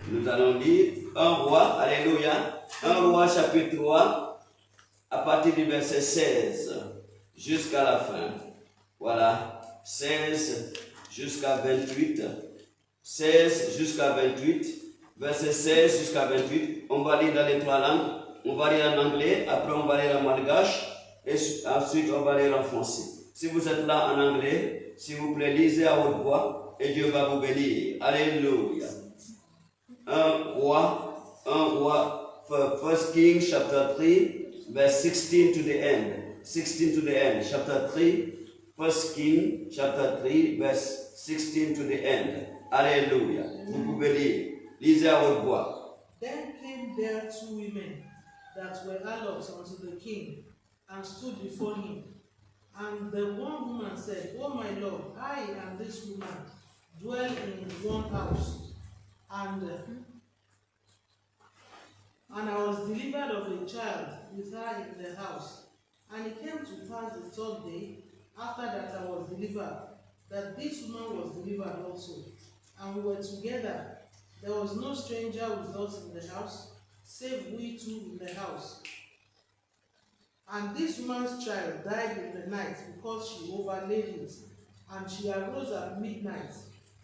Nous allons lire 1 roi, alléluia, 1 roi chapitre 3, à partir du verset 16 jusqu'à la fin. Voilà, 16 jusqu'à 28, 16 jusqu'à 28, verset 16 jusqu'à 28. On va lire dans les trois langues. On va lire en anglais, après on va lire en malgache, et ensuite on va lire en français. Si vous êtes là en anglais, s'il vous plaît, lisez à haute voix et Dieu va vous bénir. Alléluia. 1 roi, 1 King chapter 3, verse 16 to the end. 16 to the end. Chapter 3, 1 King chapter 3, verse 16 to the end. Alléluia. Vous pouvez lire. Lisez à haute voix. Then came there two women that were allies unto the king, and stood before him. And the one woman said, O my lord, I and this woman dwell in one house, and I was delivered of a child with her in the house. And it came to pass the third day, after that I was delivered, that this woman was delivered also. And we were together. There was no stranger with us in the house, save we two in the house. And this woman's child died in the night because she overlaid it. And she arose at midnight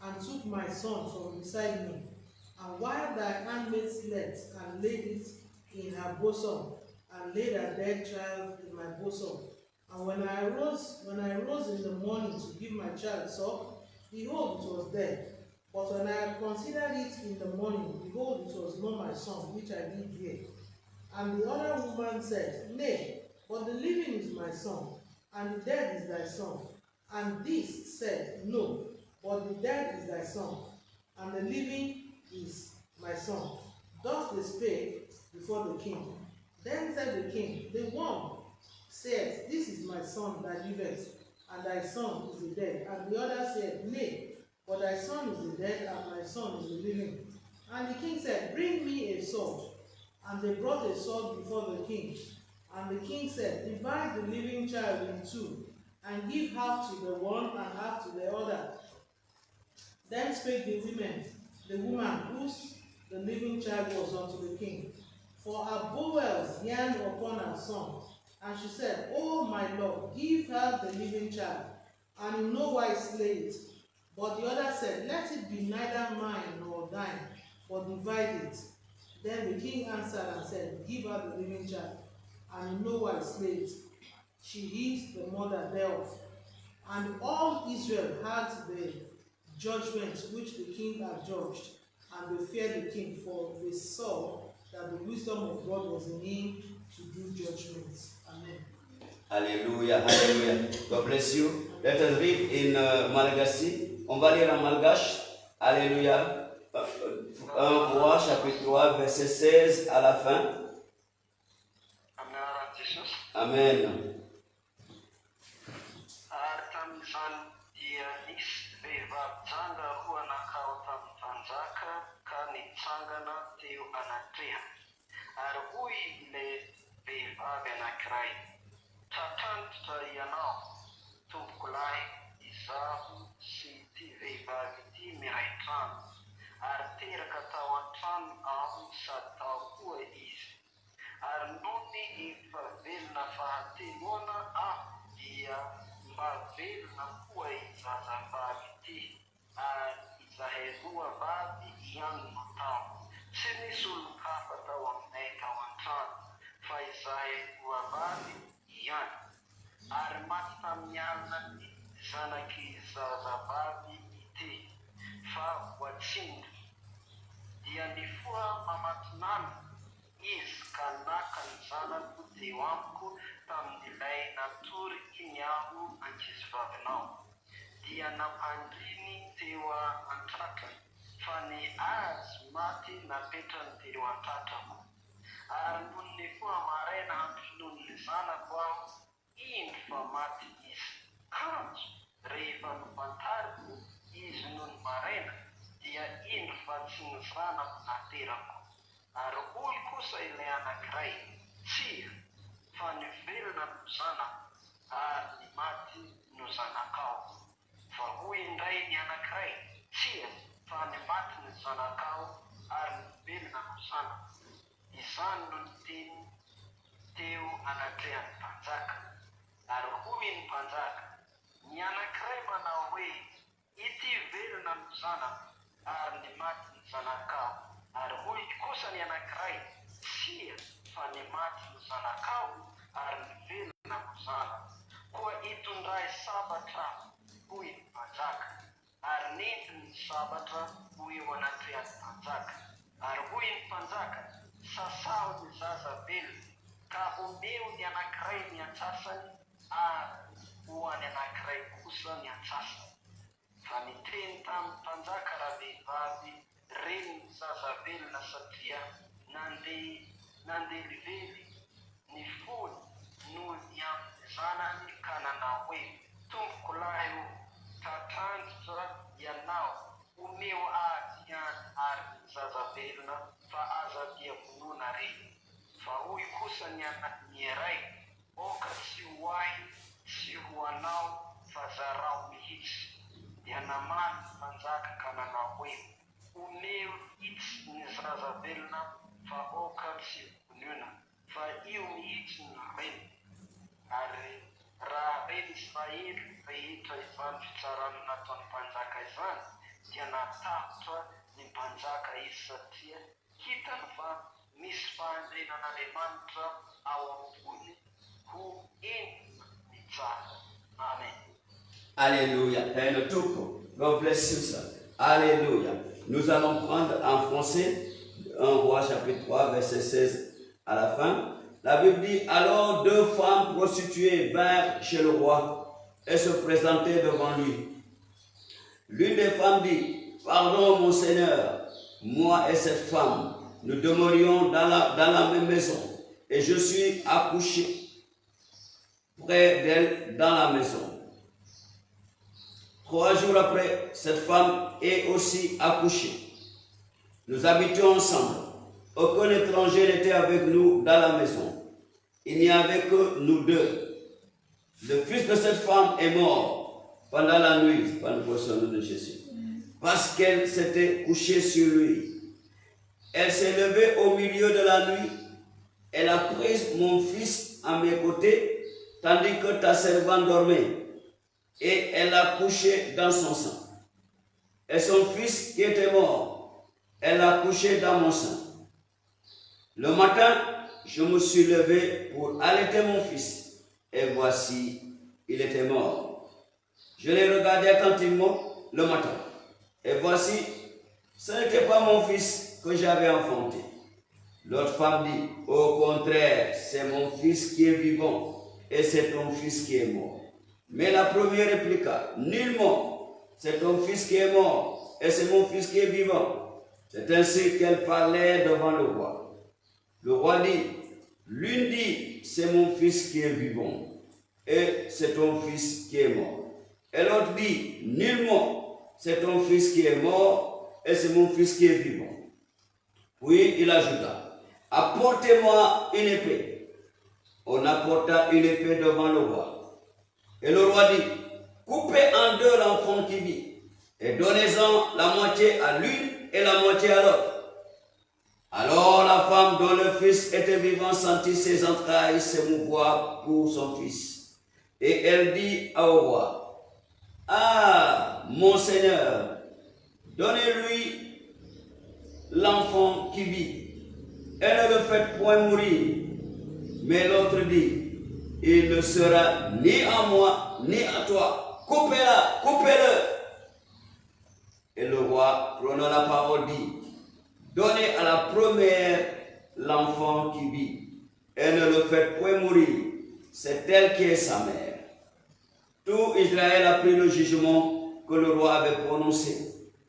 and took my son from beside me. And while thy handmaid slept, and laid it in her bosom, and laid her dead child in my bosom. And when I rose in the morning to give my child suck, behold, it was dead. But when I had considered it in the morning, behold, it was not my son, which I did hear. And the other woman said, Nay, but the living is my son, and the dead is thy son. And this said, No, but the dead is thy son, and the living is my son. Thus they spake before the king. Then said the king, The one said, This is my son that liveth, and thy son is the dead. And the other said, Nay, but thy son is the dead, and my son is the living. And the king said, Bring me a sword. And they brought a sword before the king. And the king said, Divide the living child in two, and give half to the one and half to the other. Then spake the woman whose the living child was unto the king, for her bowels yearned upon her son. And she said, O my lord, give her the living child, and in no wise slay it. But the other said, Let it be neither mine nor thine, but divide it. Then the king answered and said, Give her the living child, and in no wise slay it. She is the mother thereof. And all Israel had the judgment which the king had judged, and they feared the king, for they saw that the wisdom of God was in him to do judgments. Amen. Alléluia, alléluia. God bless you. Let us read in Malagasy. On va lire en malgache. Alléluia. 1 roi chapitre 3 verset 16 à la fin. Amen. izany no niteny teo anatrehan'ny mpanjaka. Ary hoy ny mpanjaka, ny anankiray manao hoe, ity velona no zanako, ary ny maty ny zanakao. Ary hoy kosa ny anankiray, tsia, fa ny maty no zanakao, ary ny velona no zanako. Koa hitondray sabatra hoy ny mpanjaka, ary nentiny ny sabatra hoy eo anatrehan'ny mpanjaka. Ary hoy ny mpanjaka, sasaho ny zaza velona, ka omeo ny anankiray ny antsasany, ary ho any anankiray kosa ny antsasany. Fa niteny tamin'ny mpanjaka rahavehivavy reny ny zaza velona satria nandelively ny fony noho ny amin'ny zanany, ka nanao hoe, tompoko lahy o, tatrandritra ianao, omeo ahy ary ny zaza velona, fa aza dia vonona reny. Fa hoy kosa ny iray, oka tsy ho ahy, tsy ho anao, fa zarao mihitsy. Dia namany ny mpanjaka ka nanao hoe, omeo itsy ny zaza velona, fa oka tsy vonona, fa io mihitsy ny reny. Ary raha reny Israely rehetra izany fitsarana nataon'ny mpanjaka izany, dia natahotra ny mpanjaka izy satria hitany fa misy fahandrenan'Andriamanitra ao ambony ho entina mitsara. Amen. Alléluia. God bless you, sir. Alléluia. Nous allons prendre en français 1 Roi chapitre 3, verset 16 à la fin. La Bible dit, alors 2 femmes prostituées vinrent chez le roi et se présentèrent devant lui. L'une des femmes dit, pardon mon Seigneur, moi et cette femme, nous demeurions dans la même maison et je suis accouché près d'elle dans la maison. 3 jours après, cette femme est aussi accouchée. Nous habitions ensemble. Aucun étranger n'était avec nous dans la maison. Il n'y avait que nous deux. Le fils de cette femme est mort pendant la nuit, par le nom de Jésus, parce qu'elle s'était couchée sur lui. Elle s'est levée au milieu de la nuit. Elle a pris mon fils à mes côtés, tandis que ta servante dormait. Et elle l'a couché dans son sein. Et son fils qui était mort, elle l'a couché dans mon sein. Le matin, je me suis levé pour allaiter mon fils. Et voici, il était mort. Je l'ai regardé attentivement le matin. Et voici, ce n'était pas mon fils que j'avais enfanté. L'autre femme dit, au contraire, c'est mon fils qui est vivant et c'est ton fils qui est mort. Mais la première répliqua, nullement, c'est ton fils qui est mort et c'est mon fils qui est vivant. C'est ainsi qu'elle parlait devant le roi. Le roi dit, l'une dit, c'est mon fils qui est vivant et c'est ton fils qui est mort. Et l'autre dit, nullement, c'est ton fils qui est mort et c'est mon fils qui est vivant. Puis il ajouta, apportez-moi une épée. On apporta une épée devant le roi. Et le roi dit, coupez en deux l'enfant qui vit et donnez-en la moitié à l'une et la moitié à l'autre. Alors la femme dont le fils était vivant sentit ses entrailles s'émouvoir pour son fils. Et elle dit au roi, ah, mon Seigneur, donnez-lui l'enfant qui vit et ne le faites point mourir. Mais l'autre dit, il ne sera ni à moi ni à toi. Coupez-la, coupez-le. Et le roi, prenant la parole, dit, donnez à la première l'enfant qui vit et ne le faites point mourir. C'est elle qui est sa mère. Tout Israël a pris le jugement que le roi avait prononcé.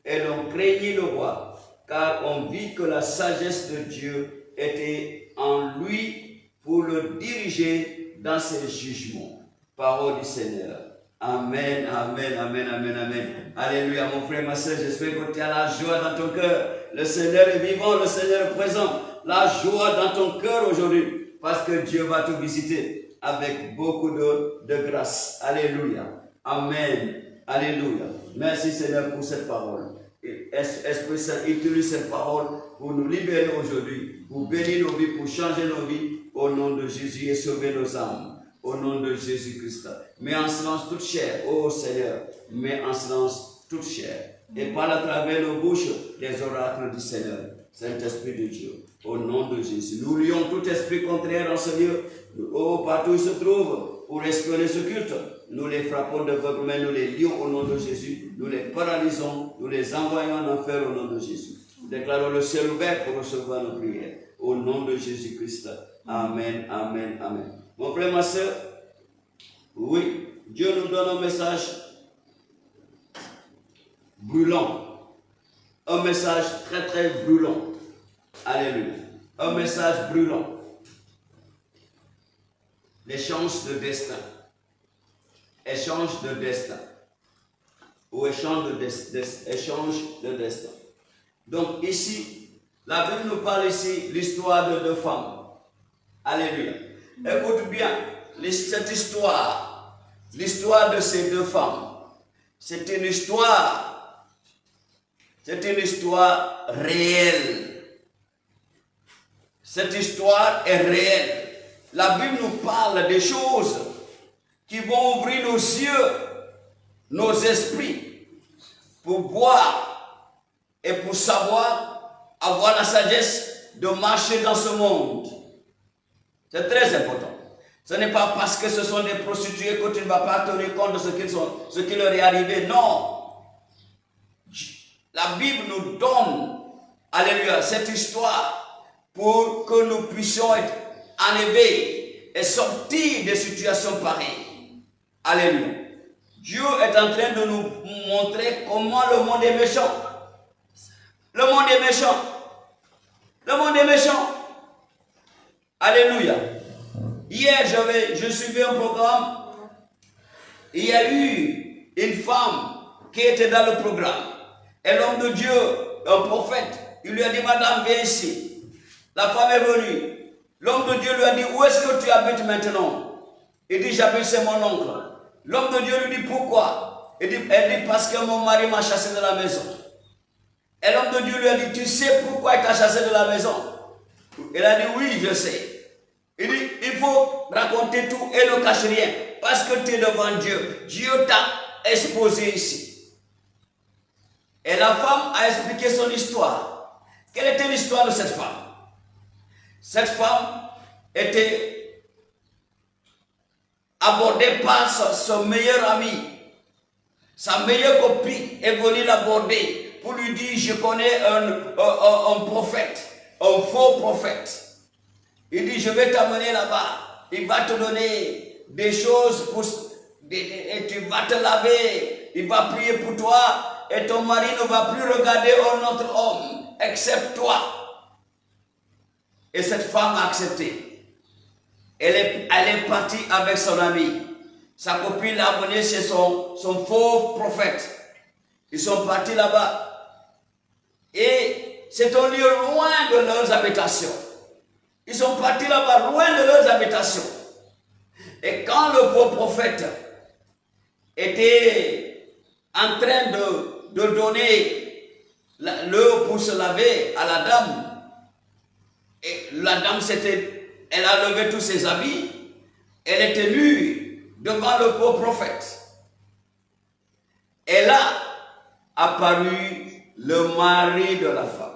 Et l'on craignit le roi, car on vit que la sagesse de Dieu était en lui pour le diriger dans ses jugements. Parole du Seigneur. Amen, amen, amen, amen, amen. Alléluia, mon frère, ma soeur, j'espère que tu as la joie dans ton cœur. Le Seigneur est vivant, le Seigneur est présent. La joie dans ton cœur aujourd'hui, parce que Dieu va te visiter avec beaucoup de grâce. Alléluia. Amen. Alléluia. Merci Seigneur pour cette parole. Esprit Saint, utilise cette parole pour nous libérer aujourd'hui, pour bénir nos vies, pour changer nos vies, au nom de Jésus et sauver nos âmes. Au nom de Jésus-Christ. Mets en silence toute chair, ô Seigneur. Mets en silence toute chair. Et parle à travers nos bouches les oracles du Seigneur. Saint-Esprit de Dieu. Au nom de Jésus. Nous lions tout esprit contraire en ce lieu. Partout où il se trouve, pour espionner ce culte. Nous les frappons d'aveuglement, nous les lions au nom de Jésus. Nous les paralysons, nous les envoyons en enfer au nom de Jésus. Nous déclarons le ciel ouvert pour recevoir nos prières. Au nom de Jésus-Christ. Amen, amen, amen. Mon frère, ma soeur, oui, Dieu nous donne un message brûlant. Un message très très brûlant. Alléluia. Un message brûlant. L'échange de destin. Échange de destin. Ou échange de destin. Donc ici, la Bible nous parle ici l'histoire de deux femmes. Alléluia. Écoute bien, cette histoire, l'histoire de ces deux femmes, c'est une histoire réelle. Cette histoire est réelle. La Bible nous parle des choses qui vont ouvrir nos yeux, nos esprits, pour voir et pour savoir, avoir la sagesse de marcher dans ce monde. C'est très important. Ce n'est pas parce que ce sont des prostituées que tu ne vas pas tenir compte de ce qui leur est arrivé. Non. La Bible nous donne, alléluia, cette histoire pour que nous puissions être enlevés et sortir des situations pareilles. Alléluia. Dieu est en train de nous montrer comment le monde est méchant. Le monde est méchant. Le monde est méchant. Alléluia. Hier, je suivais un programme. Il y a eu une femme qui était dans le programme. Et l'homme de Dieu, un prophète, il lui a dit, madame, viens ici. La femme est venue. L'homme de Dieu lui a dit, où est-ce que tu habites maintenant? Il dit, j'habite chez mon oncle. L'homme de Dieu lui dit, pourquoi? Elle dit, parce que mon mari m'a chassé de la maison. Et l'homme de Dieu lui a dit, tu sais pourquoi il t'a chassé de la maison? Elle a dit, oui, je sais. Il dit, il faut raconter tout et ne cache rien. Parce que tu es devant Dieu. Dieu t'a exposé ici. Et la femme a expliqué son histoire. Quelle était l'histoire de cette femme? Cette femme était abordée par son meilleur ami. Sa meilleure copine est venue l'aborder pour lui dire, je connais un prophète, un faux prophète. Il dit, je vais t'amener là-bas. Il va te donner des choses et tu vas te laver. Il va prier pour toi et ton mari ne va plus regarder un autre homme except toi. Et cette femme a accepté. Elle est partie avec son ami. Sa copine l'a amené chez son faux prophète. Ils sont partis là-bas. Et c'est un lieu loin de leurs habitations. Ils sont partis là-bas, loin de leurs habitations. Et quand le faux prophète était en train de donner l'eau pour se laver à la dame, et la dame elle a levé tous ses habits, elle était nue devant le faux prophète. Et là, apparut le mari de la femme.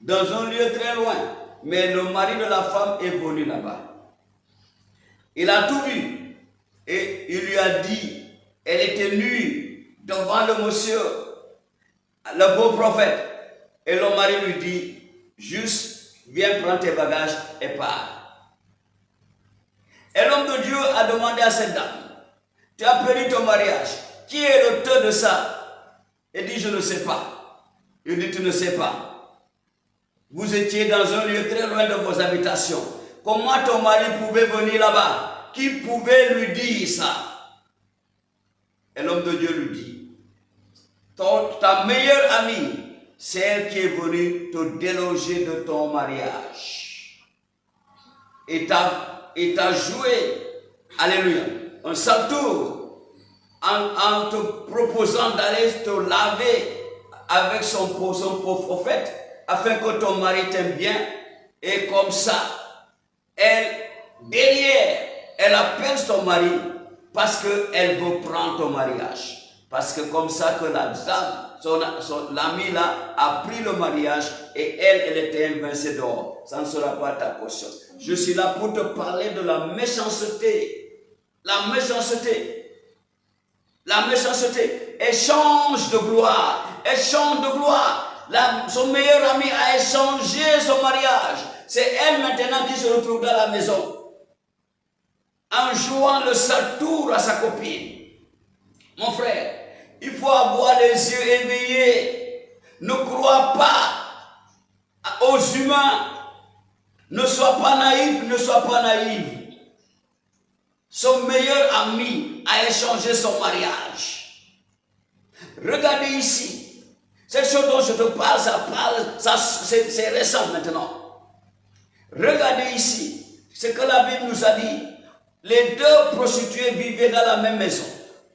Dans un lieu très loin, mais le mari de la femme est venu là-bas. Il a tout vu et il lui a dit, elle était nue devant le monsieur, le beau prophète. Et le mari lui dit, juste viens prendre tes bagages et pars. Et l'homme de Dieu a demandé à cette dame, tu as perdu ton mariage, qui est l'auteur de ça? Elle dit, je ne sais pas. Il dit, tu ne sais pas. Vous étiez dans un lieu très loin de vos habitations. Comment ton mari pouvait venir là-bas? Qui pouvait lui dire ça? Et l'homme de Dieu lui dit, ta meilleure amie, c'est elle qui est venue te déloger de ton mariage. Et t'a joué, alléluia, un sale tour en te proposant d'aller te laver avec son pauvre prophète, afin que ton mari t'aime bien, et comme ça, derrière, elle appelle son mari parce qu'elle veut prendre ton mariage. Parce que comme ça que la dame, l'ami là, a pris le mariage et elle était invincée dehors. Ça ne sera pas ta portion. Je suis là pour te parler de la méchanceté. La méchanceté. La méchanceté. Échange de gloire. Échange de gloire. Son meilleur ami a échangé son mariage. C'est elle maintenant qui se retrouve dans la maison, en jouant le sale tour à sa copine. Mon frère, il faut avoir les yeux éveillés. Ne crois pas aux humains. Ne sois pas naïf, ne sois pas naïve. Son meilleur ami a échangé son mariage. Regardez ici. Cette chose dont je te parle, c'est récent maintenant. Regardez ici ce que la Bible nous a dit. Les deux prostituées vivaient dans la même maison.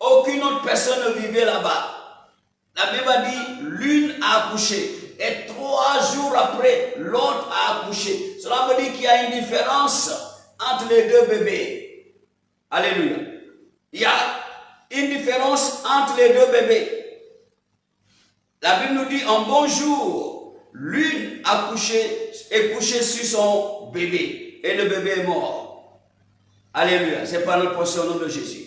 Aucune autre personne ne vivait là-bas. La Bible a dit, l'une a accouché. Et 3 jours après, l'autre a accouché. Cela veut dire qu'il y a une différence entre les deux bébés. Alléluia. Il y a une différence entre les deux bébés. La Bible nous dit, un bon jour, l'une a couché sur son bébé. Et le bébé est mort. Alléluia. C'est par notre portion au nom de Jésus.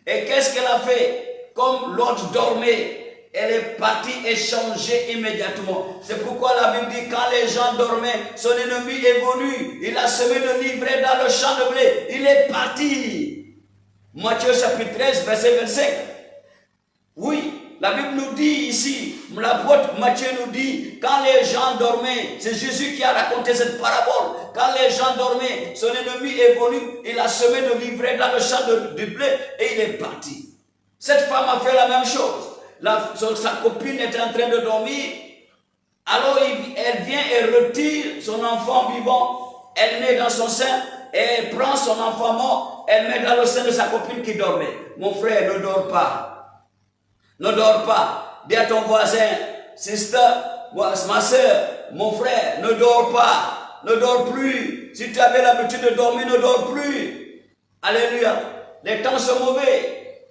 Et qu'est-ce qu'elle a fait? Comme l'autre dormait, elle est partie échanger immédiatement. C'est pourquoi la Bible dit, quand les gens dormaient, son ennemi est venu. Il a semé le livret dans le champ de blé. Il est parti. Matthieu chapitre 13, verset 25. Oui. La Bible nous dit ici, l'apôtre Matthieu nous dit, quand les gens dormaient, c'est Jésus qui a raconté cette parabole, quand les gens dormaient, son ennemi est venu, il a semé le livret dans le champ de blé et il est parti. Cette femme a fait la même chose. Sa copine était en train de dormir, alors elle vient et retire son enfant vivant, elle met dans son sein, et elle prend son enfant mort, elle met dans le sein de sa copine qui dormait. Mon frère, ne dors pas. Ne dors pas. Dis à ton voisin, sister, ma soeur, mon frère, ne dors pas. Ne dors plus. Si tu avais l'habitude de dormir, ne dors plus. Alléluia. Les temps sont mauvais.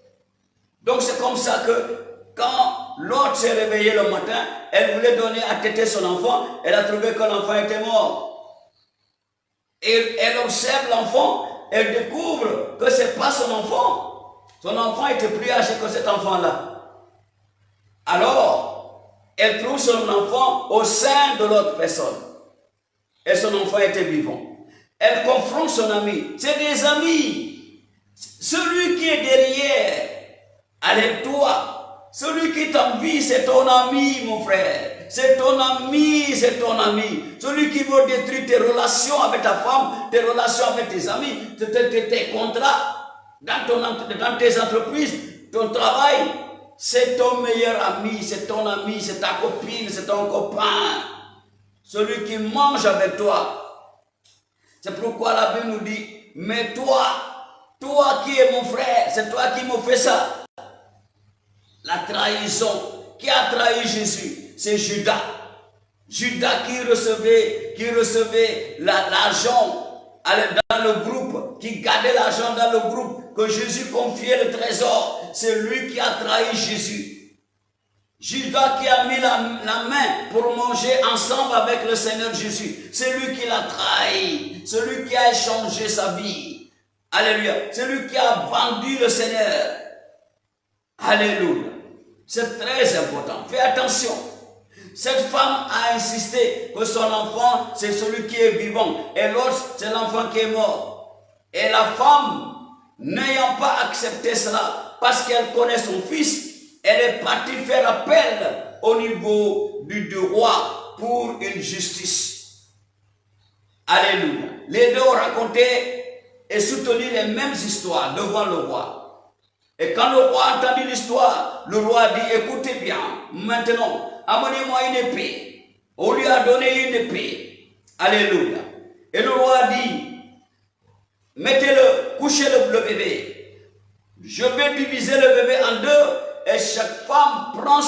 Donc c'est comme ça que quand l'autre s'est réveillée le matin, elle voulait donner à téter son enfant. Elle a trouvé que l'enfant était mort. Et elle observe l'enfant. Elle découvre que ce n'est pas son enfant. Son enfant était plus âgé que cet enfant-là. Alors, elle trouve son enfant au sein de l'autre personne. Et son enfant était vivant. Elle confronte son ami. C'est des amis. Celui qui est derrière, allez toi. Celui qui t'envie, c'est ton ami, mon frère. C'est ton ami, c'est ton ami. Celui qui veut détruire tes relations avec ta femme, tes relations avec tes amis, tes contrats, dans tes entreprises, ton travail. C'est ton meilleur ami, c'est ton ami, c'est ta copine, c'est ton copain. Celui qui mange avec toi. C'est pourquoi la Bible nous dit, mais toi qui es mon frère, c'est toi qui me fais ça. La trahison. Qui a trahi Jésus? C'est Judas. Judas qui recevait l'argent dans le groupe, qui gardait l'argent dans le groupe, que Jésus confiait le trésor. C'est lui qui a trahi Jésus. Judas qui a mis la main pour manger ensemble avec le Seigneur Jésus. C'est lui qui l'a trahi. C'est lui qui a échangé sa vie. Alléluia. C'est lui qui a vendu le Seigneur. Alléluia. C'est très important. Fais attention. Cette femme a insisté que son enfant, c'est celui qui est vivant. Et l'autre, c'est l'enfant qui est mort. Et la femme, n'ayant pas accepté cela, parce qu'elle connaît son fils, elle est partie faire appel au niveau du roi pour une justice. Alléluia. Les deux ont raconté et soutenu les mêmes histoires devant le roi. Et quand le roi a entendu l'histoire, le roi a dit, écoutez bien, maintenant, amenez-moi une épée. On lui a donné une épée. Alléluia. Et le roi a dit, mettez-le, couchez le bébé. Je vais diviser le bébé en deux et chaque femme prend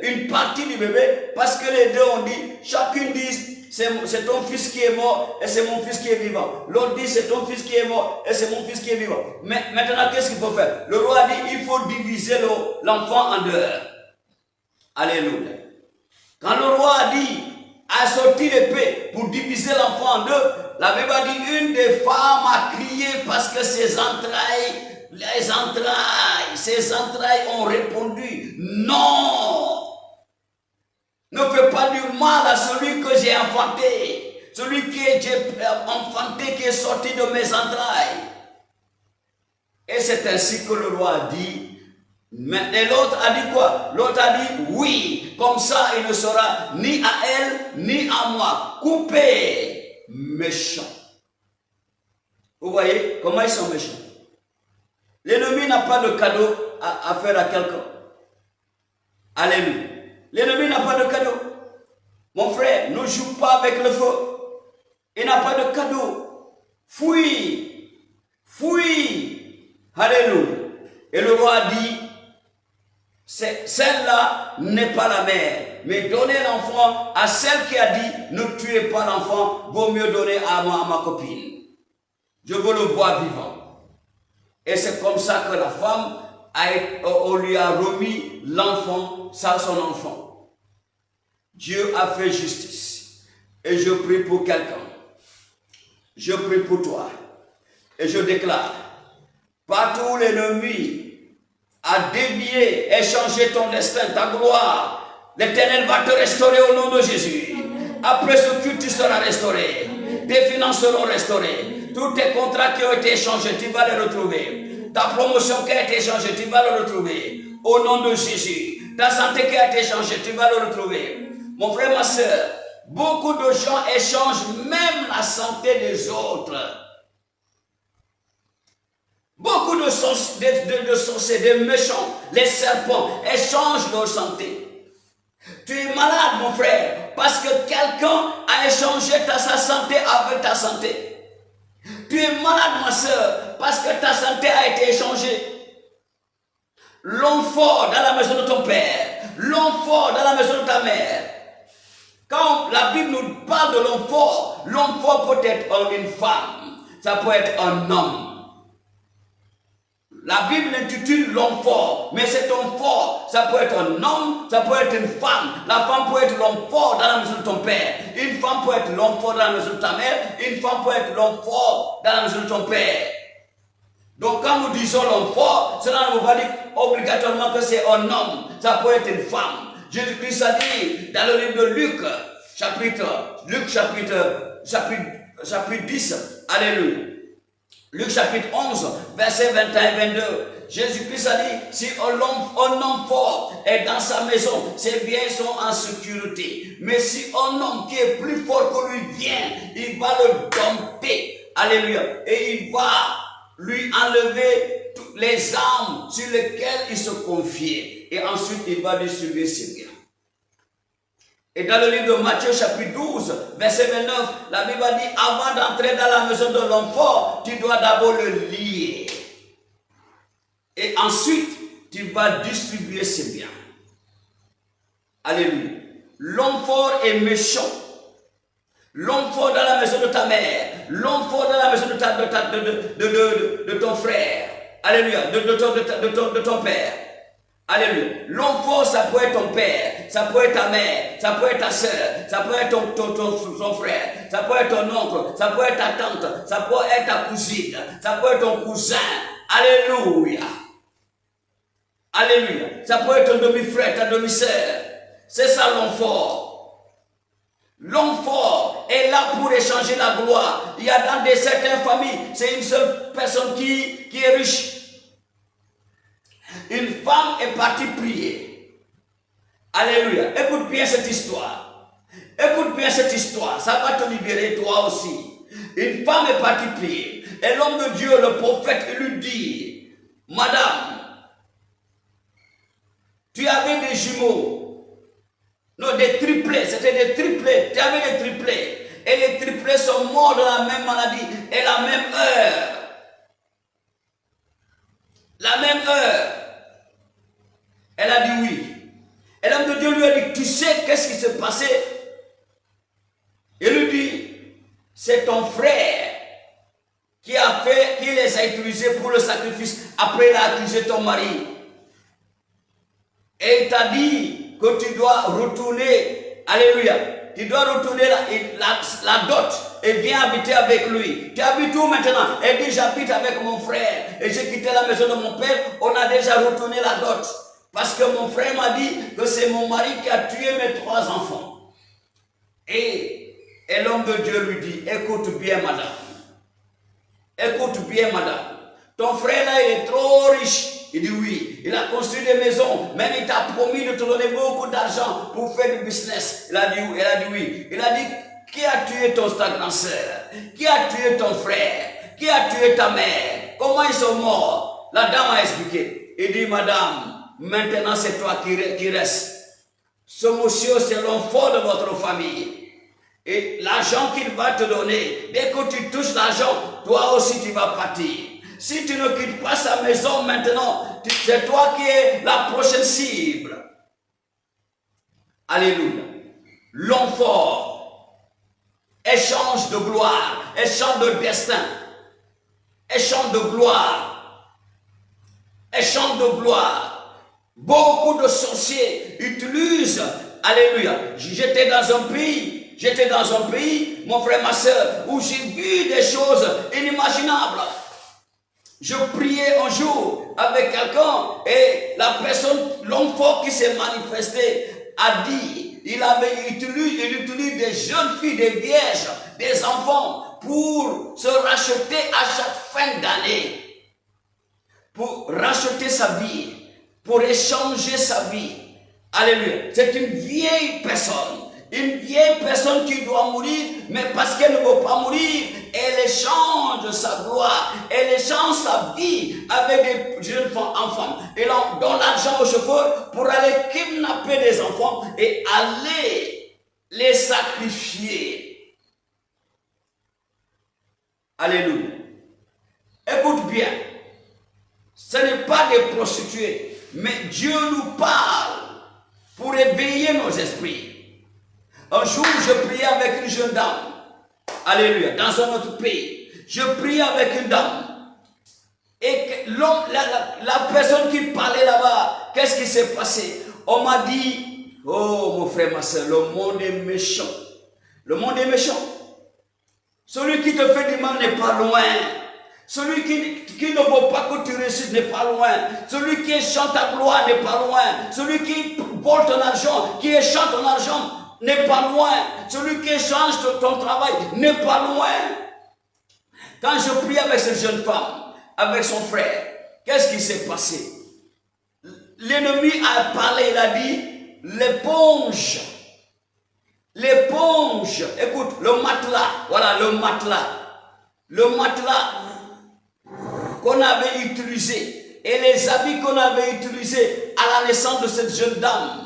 une partie du bébé parce que les deux ont dit, chacune dit, c'est ton fils qui est mort et c'est mon fils qui est vivant. L'autre dit, c'est ton fils qui est mort et c'est mon fils qui est vivant. Mais maintenant, qu'est-ce qu'il faut faire? Le roi dit, il faut diviser l'enfant en deux. Alléluia. Quand le roi a dit, a sorti l'épée pour diviser l'enfant en deux, la Bible a dit, une des femmes a crié parce que ses entrailles ont répondu, non, ne fais pas du mal à celui que j'ai enfanté, celui que j'ai enfanté, qui est sorti de mes entrailles. Et c'est ainsi que le roi a dit. Mais l'autre a dit quoi? L'autre a dit oui, comme ça il ne sera ni à elle ni à moi. Coupé, méchant. Vous voyez comment ils sont méchants? L'ennemi n'a pas de cadeau à faire à quelqu'un. Alléluia. L'ennemi n'a pas de cadeau. Mon frère, ne joue pas avec le feu. Il n'a pas de cadeau. Fuis. Fuis. Alléluia. Et le roi a dit, celle-là n'est pas la mère, mais donnez l'enfant à celle qui a dit, ne tuez pas l'enfant, vaut mieux donner à ma copine. Je veux le voir vivant. Et c'est comme ça que la femme, on lui a remis l'enfant, son enfant. Dieu a fait justice. Et je prie pour quelqu'un. Je prie pour toi. Et je déclare, partout où l'ennemi a dévié et changé ton destin, ta gloire, l'Éternel va te restaurer au nom de Jésus. Après ce culte, tu seras restauré. Tes finances seront restaurées. Tous tes contrats qui ont été échangés, tu vas les retrouver. Ta promotion qui a été échangée, tu vas le retrouver. Au nom de Jésus. Ta santé qui a été échangée, tu vas le retrouver. Mon frère, ma soeur, beaucoup de gens échangent même la santé des autres. Beaucoup de sorciers, des méchants, les serpents, échangent leur santé. Tu es malade, mon frère, parce que quelqu'un a échangé sa santé avec ta santé. Tu es malade, ma soeur, parce que ta santé a été échangée. L'homme fort dans la maison de ton père, l'homme fort dans la maison de ta mère. Quand la Bible nous parle de l'homme fort peut être une femme, ça peut être un homme. La Bible intitule l'homme fort, mais cet homme fort, ça peut être un homme, ça peut être une femme. La femme peut être l'homme fort dans la maison de ton père. Une femme peut être l'homme fort dans la maison de ta mère. Une femme peut être l'homme fort dans la maison de ton père. Donc quand nous disons l'homme fort, cela ne veut pas dire obligatoirement que c'est un homme. Ça peut être une femme. Jésus-Christ a dit dans le livre de Luc, chapitre 10, alléluia. Luc chapitre 11, versets 21 et 22. Jésus-Christ a dit, si un homme fort est dans sa maison, ses biens sont en sécurité. Mais si un homme qui est plus fort que lui vient, il va le dompter. Alléluia. Et il va lui enlever toutes les armes sur lesquelles il se confiait. Et ensuite, il va distribuer ses biens. Et dans le livre de Matthieu chapitre 12, verset 29, la Bible dit, avant d'entrer dans la maison de l'homme fort, tu dois d'abord le lier. Et ensuite, tu vas distribuer ses biens. Alléluia. L'homme fort est méchant. L'homme fort dans la maison de ta mère. L'homme fort dans la maison de ton frère. Alléluia. De ton père. Alléluia. L'homme fort, ça peut être ton père, ça peut être ta mère, ça peut être ta soeur, ça peut être ton frère, ça peut être ton oncle, ça peut être ta tante, ça peut être ta cousine, ça peut être ton cousin. Alléluia. Alléluia. Ça peut être ton demi-frère, ta demi-sœur. C'est ça l'homme fort. L'homme fort est là pour échanger la gloire. Il y a dans certaines familles, c'est une seule personne qui est riche. Une femme est partie prier. Alléluia. Écoute bien cette histoire. Écoute bien cette histoire. Ça va te libérer toi aussi. Une femme est partie prier. Et l'homme de Dieu, le prophète, lui dit, Madame, tu avais des jumeaux. Non, des triplés. C'était des triplés. Tu avais des triplés. Et les triplés sont morts de la même maladie et la même heure. la même heure, elle a dit oui. Et l'homme de Dieu lui a dit, tu sais qu'est-ce qui s'est passé? Il lui dit, c'est ton frère qui les a utilisés pour le sacrifice. Après, il a accusé ton mari. Et il t'a dit que tu dois retourner, alléluia, tu dois retourner la dot et viens habiter avec lui. Tu habites où maintenant? Elle dit, j'habite avec mon frère et j'ai quitté la maison de mon père, on a déjà retourné la dot. Parce que mon frère m'a dit que c'est mon mari qui a tué mes 3 enfants. Et l'homme de Dieu lui dit, écoute bien madame, écoute bien madame, ton frère là il est trop riche. Il dit oui, il a construit des maisons, même il t'a promis de te donner beaucoup d'argent pour faire du business. Elle a dit oui. Il a dit, qui a tué ta grande sœur? Qui a tué ton frère? Qui a tué ta mère? Comment ils sont morts? La dame a expliqué. Il dit, madame, maintenant c'est toi qui reste. Ce monsieur, c'est l'homme fort de votre famille. Et l'argent qu'il va te donner, dès que tu touches l'argent, toi aussi tu vas partir. Si tu ne quittes pas sa maison maintenant, c'est toi qui es la prochaine cible. Alléluia. L'homme fort, échange de gloire, échange de destin, échange de gloire, échange de gloire. Beaucoup de sorciers utilisent, alléluia. J'étais dans un pays, mon frère, ma soeur, où j'ai vu des choses inimaginables. Je priais un jour avec quelqu'un et la personne, l'homme fort qui s'est manifesté, a dit, il utilise des jeunes filles, des vierges, des enfants pour se racheter à chaque fin d'année, pour racheter sa vie, pour échanger sa vie. Alléluia. C'est une vieille personne qui doit mourir, mais parce qu'elle ne veut pas mourir, elle échange sa gloire, elle échange sa vie avec des jeunes enfants. Elle en donne l'argent au chauffeur pour aller kidnapper des enfants et aller les sacrifier. Alléluia. Écoute bien, ce n'est pas des prostituées, mais Dieu nous parle pour éveiller nos esprits. Un jour, je priais avec une jeune dame. Alléluia. Dans un autre pays. Je priais avec une dame. Et la personne qui parlait là-bas, qu'est-ce qui s'est passé? On m'a dit, oh mon frère, ma soeur, le monde est méchant. Le monde est méchant. Celui qui te fait du mal n'est pas loin. Celui qui ne veut pas que tu réussisses n'est pas loin. Celui qui échange ta gloire n'est pas loin. Celui qui vole ton argent, qui échange ton argent, n'est pas loin. Celui qui échange ton travail n'est pas loin. Quand je prie avec cette jeune femme, avec son frère, qu'est-ce qui s'est passé? L'ennemi a parlé, il a dit, l'éponge, écoute, le matelas, voilà le matelas qu'on avait utilisé et les habits qu'on avait utilisés à la naissance de cette jeune dame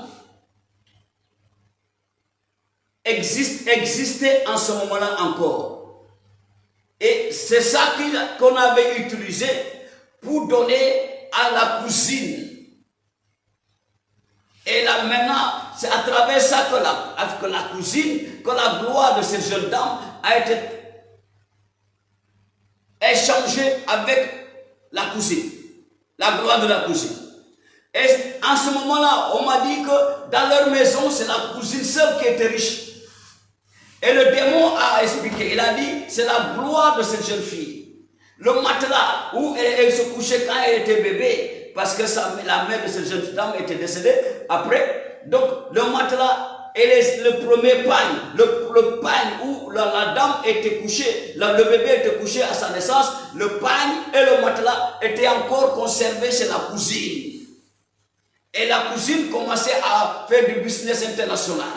existait en ce moment-là encore. Et c'est ça qu'on avait utilisé pour donner à la cousine. Et là maintenant, c'est à travers ça que la cousine, que la gloire de cette jeune dame a été échangée avec la cousine. La gloire de la cousine. Et en ce moment-là, on m'a dit que dans leur maison, c'est la cousine seule qui était riche. Et le démon a expliqué, il a dit, c'est la gloire de cette jeune fille. Le matelas où elle se couchait quand elle était bébé, parce que la mère de cette jeune dame était décédée après. Donc le matelas et le premier pagne, le pagne où la dame était couchée, le bébé était couché à sa naissance, le pagne et le matelas étaient encore conservés chez la cousine. Et la cousine commençait à faire du business international.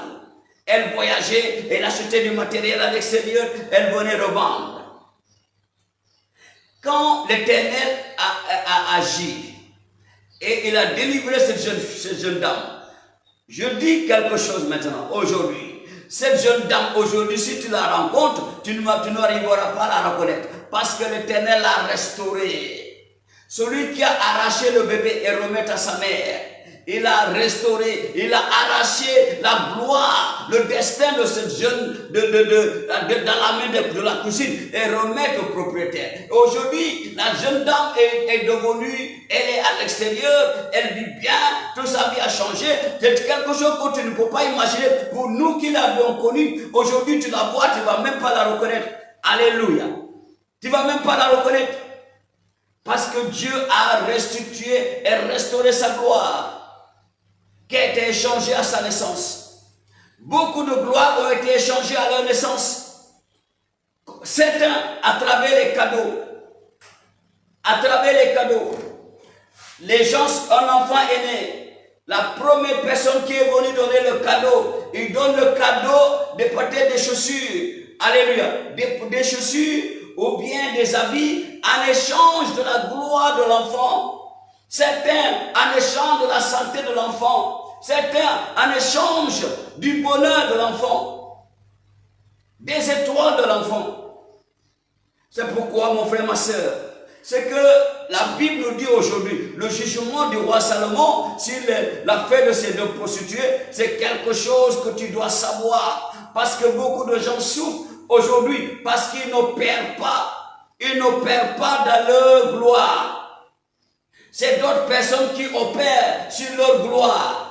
Elle voyageait, elle achetait du matériel à l'extérieur, elle venait revendre. Quand l'Éternel a agi et il a délivré cette jeune dame, je dis quelque chose maintenant, aujourd'hui. Cette jeune dame, aujourd'hui, si tu la rencontres, tu n'arriveras pas à la reconnaître parce que l'Éternel l'a restaurée. Celui qui a arraché le bébé et remet à sa mère. Il a restauré, il a arraché la gloire, le destin de cette jeune dans la main de la cousine et remettre au propriétaire. Aujourd'hui, la jeune dame est devenue, elle est à l'extérieur, elle vit bien, toute sa vie a changé. C'est quelque chose que tu ne peux pas imaginer. Pour nous qui l'avions connue, aujourd'hui tu la vois, tu ne vas même pas la reconnaître. Alléluia. Tu ne vas même pas la reconnaître. Parce que Dieu a restitué et restauré sa gloire qui a été échangée à sa naissance. Beaucoup de gloires ont été échangées à leur naissance. Certains à travers les cadeaux. À travers les cadeaux. Les gens, un enfant est né. La première personne qui est venue donner le cadeau, il donne le cadeau de peut-être des chaussures. Alléluia. Des chaussures ou bien des habits en échange de la gloire de l'enfant. Certains en échange de la santé de l'enfant. Certains en échange du bonheur de l'enfant. Des étoiles de l'enfant. C'est pourquoi, mon frère, ma soeur, c'est que la Bible nous dit aujourd'hui, le jugement du roi Salomon, sur l'affaire de ces deux prostituées, c'est quelque chose que tu dois savoir. Parce que beaucoup de gens souffrent aujourd'hui parce qu'ils n'opèrent pas. Ils n'opèrent pas dans leur gloire. C'est d'autres personnes qui opèrent sur leur gloire.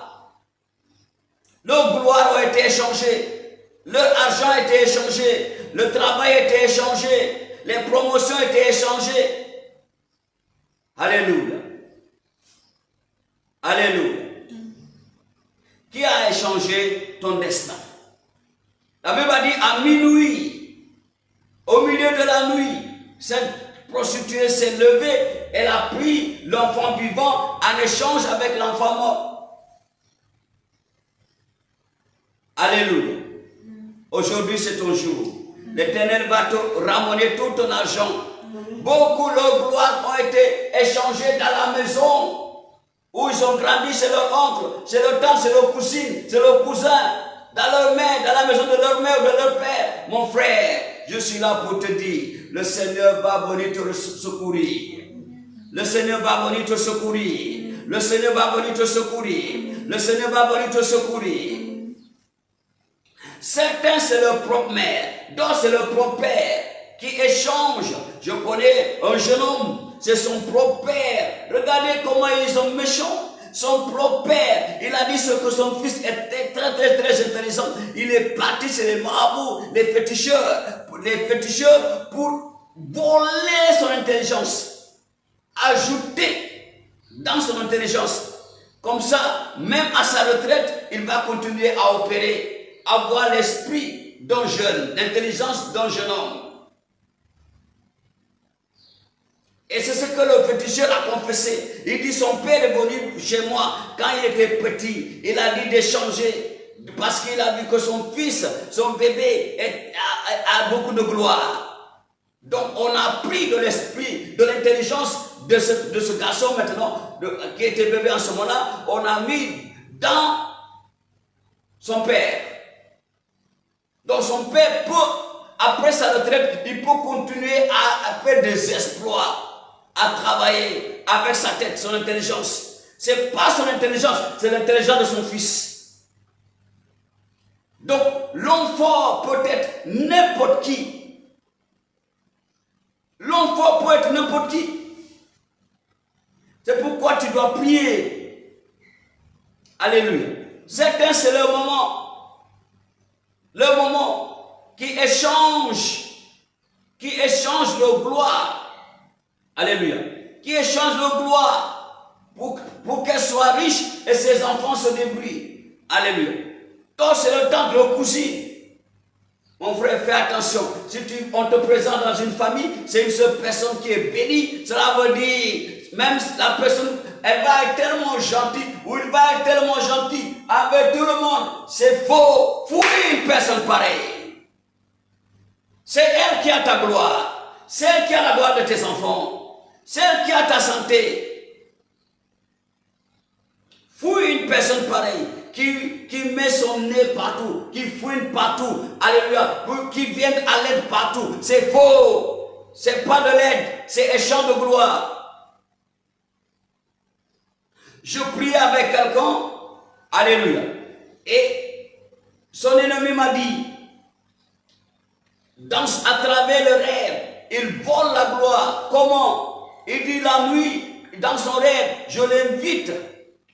Leur gloire a été échangée. Leur argent a été échangé. Le travail a été échangé. Les promotions ont été échangées. Alléluia. Alléluia. Qui a échangé ton destin? La Bible a dit à minuit, au milieu de la nuit, cette prostituée s'est levée, elle a pris l'enfant vivant en échange avec l'enfant mort. Alléluia. Aujourd'hui, c'est ton jour. L'Éternel va te ramener tout ton argent. Beaucoup de leurs gloires ont été échangées dans la maison où ils ont grandi, c'est leur oncle, c'est leur tante, c'est leur cousine, c'est leur cousin, dans leur mère, dans la maison de leur mère ou de leur père. Mon frère, je suis là pour te dire, le Seigneur va venir te secourir. Le Seigneur va venir te secourir. Le Seigneur va venir te secourir. Le Seigneur va venir te secourir. Certains, c'est leur propre mère, d'autres, c'est leur propre père qui échangent. Je connais un jeune homme, c'est son propre père. Regardez comment ils sont méchants. Son propre père, il a dit ce que son fils était très intelligent. Il est parti chez les marabouts, les féticheurs pour voler son intelligence, ajouter dans son intelligence. Comme ça, même à sa retraite, il va continuer à opérer, avoir l'esprit d'un jeune, l'intelligence d'un jeune homme. Et c'est ce que le féticheur a confessé. Il dit, son père est venu chez moi quand il était petit. Il a dit d'échanger parce qu'il a vu que son fils, son bébé a beaucoup de gloire. Donc on a pris de l'esprit, de l'intelligence de ce garçon maintenant, qui était bébé en ce moment-là, on a mis dans son père. Donc son père peut, après sa retraite, il peut continuer à faire des exploits, à travailler avec sa tête, son intelligence. C'est pas son intelligence, c'est l'intelligence de son fils. Donc, l'homme fort peut être n'importe qui. L'homme fort peut être n'importe qui. C'est pourquoi tu dois prier. Alléluia. Certains, c'est leur moment. Leur moment qui échange leur gloire. Alléluia. Qui échange leur gloire pour qu'elle soit riche et ses enfants se débrouillent. Alléluia. Toi, c'est le temps de leur cousine. Mon frère, fais attention. Si on te présente dans une famille, c'est une seule personne qui est bénie. Cela veut dire, même la personne, elle va être tellement gentille, ou il va être tellement gentil avec tout le monde. C'est faux. Fouille une personne pareille. C'est elle qui a ta gloire. C'est elle qui a la gloire de tes enfants. C'est elle qui a ta santé. Fouille une personne pareille qui met son nez partout, qui fouine partout, alléluia, qui vient à l'aide partout. C'est faux. C'est pas de l'aide, c'est échange de gloire. Je priais avec quelqu'un, alléluia, et son ennemi m'a dit, à travers le rêve, il vole la gloire. Comment? Il dit la nuit, dans son rêve, je l'invite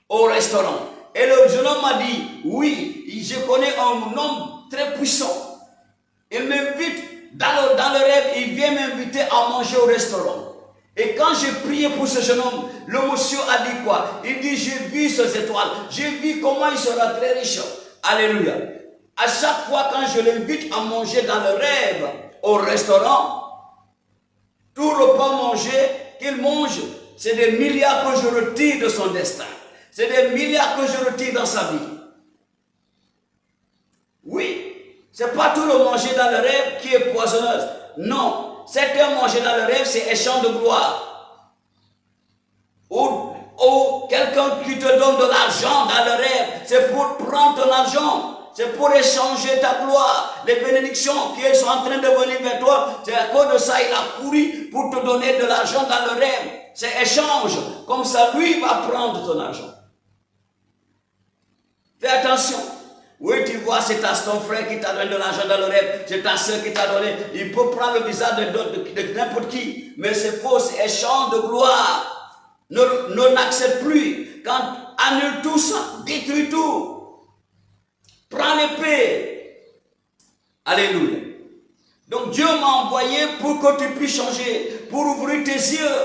au restaurant. Et le jeune homme m'a dit, oui, je connais un homme très puissant. Il m'invite, dans le rêve, il vient m'inviter à manger au restaurant. Et quand j'ai prié pour ce jeune homme, le monsieur a dit quoi? Il dit, j'ai vu ces étoiles, j'ai vu comment il sera très riche. Alléluia. À chaque fois quand je l'invite à manger dans le rêve au restaurant, tout repas mangé qu'il mange, c'est des milliards que je retire de son destin. C'est des milliards que je retire dans sa vie. Oui, c'est pas tout le manger dans le rêve qui est poisonneuse. Non. Certains manger dans le rêve, c'est échange de gloire. Ou quelqu'un qui te donne de l'argent dans le rêve, c'est pour prendre ton argent. C'est pour échanger ta gloire. Les bénédictions qui sont en train de venir vers toi, c'est à cause de ça il a couru pour te donner de l'argent dans le rêve. C'est échange. Comme ça, lui va prendre ton argent. Fais attention. Oui, tu vois, c'est ton frère qui t'a donné de l'argent dans le rêve, c'est ta soeur qui t'a donné. Il peut prendre le visage de n'importe qui, mais c'est faux, c'est échange de gloire. Ne n'accepte plus. Quand annule tout ça, détruis tout. Prends l'épée. Alléluia. Donc Dieu m'a envoyé pour que tu puisses changer, pour ouvrir tes yeux.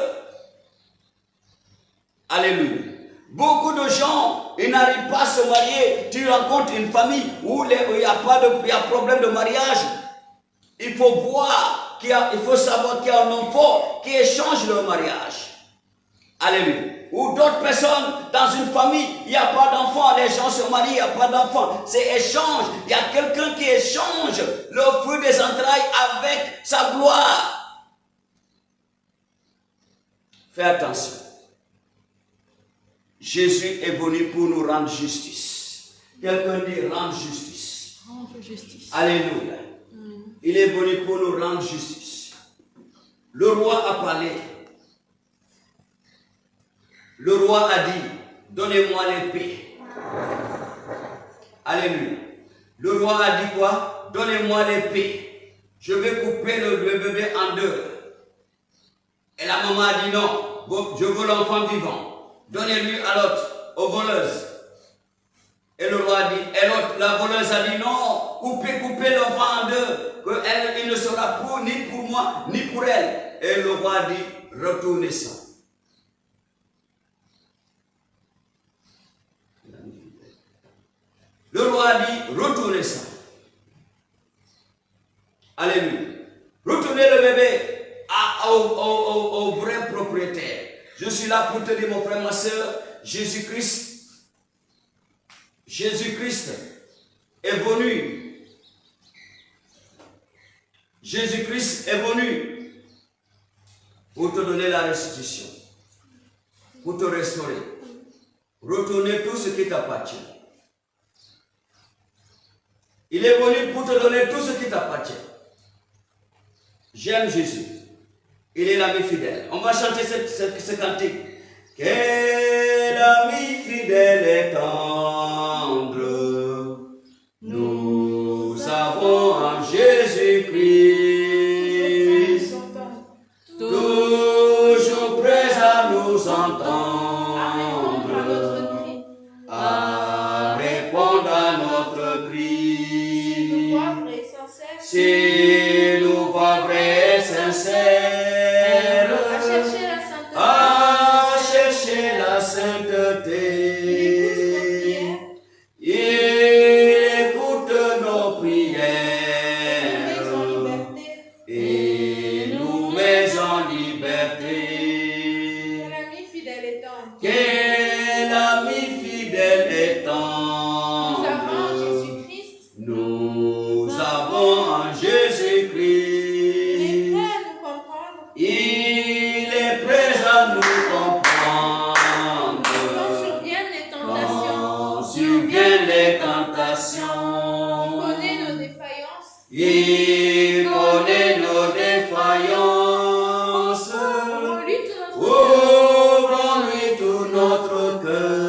Alléluia. Beaucoup de gens, ils n'arrivent pas à se marier. Tu rencontres une famille où il y a problème de mariage. Il faut voir, il faut savoir qu'il y a un homme fort qui échange le mariage. Alléluia. Ou d'autres personnes, dans une famille, il n'y a pas d'enfants, les gens se marient, il n'y a pas d'enfants. C'est échange. Il y a quelqu'un qui échange le fruit des entrailles avec sa gloire. Fais attention. Jésus est venu pour nous rendre justice. Quelqu'un dit rendre justice. Rendre justice. Alléluia. Il est venu pour nous rendre justice. Le roi a parlé. Le roi a dit, donnez-moi l'épée. Alléluia. Le roi a dit quoi? Donnez-moi l'épée. Je vais couper le bébé en deux. Et la maman a dit non, je veux l'enfant vivant. Donnez-lui à l'autre, aux voleuses. Et le roi a dit, et l'autre, la voleuse a dit non, coupez l'enfant en deux, il ne sera ni pour moi, ni pour elle. Et le roi a dit, retournez ça. Le roi a dit, retournez ça. Alléluia. Retournez le bébé au vrai propriétaire. Je suis là pour te dire, mon frère, ma soeur, Jésus-Christ est venu. Jésus-Christ est venu pour te donner la restitution, pour te restaurer, retourner tout ce qui t'appartient. Il est venu pour te donner tout ce qui t'appartient. J'aime Jésus. Il est l'ami fidèle. On va chanter ce cantique. Quel ami fidèle et tendre nous avons en Jésus-Christ, toujours prêt à nous entendre, à répondre à notre cri. Si nous voix vraie et sincère, à chercher la sainteté, il écoute nos prières et nous met en liberté. Quel ami fidèle et tendre nous avons en Jésus-Christ. Il est prêt à nous comprendre. Quand surviennent les tentations, il connaît nos défaillances. Il connaît nos défaillances. Ouvrons-lui tout notre cœur. Ouvrons-lui tout notre cœur.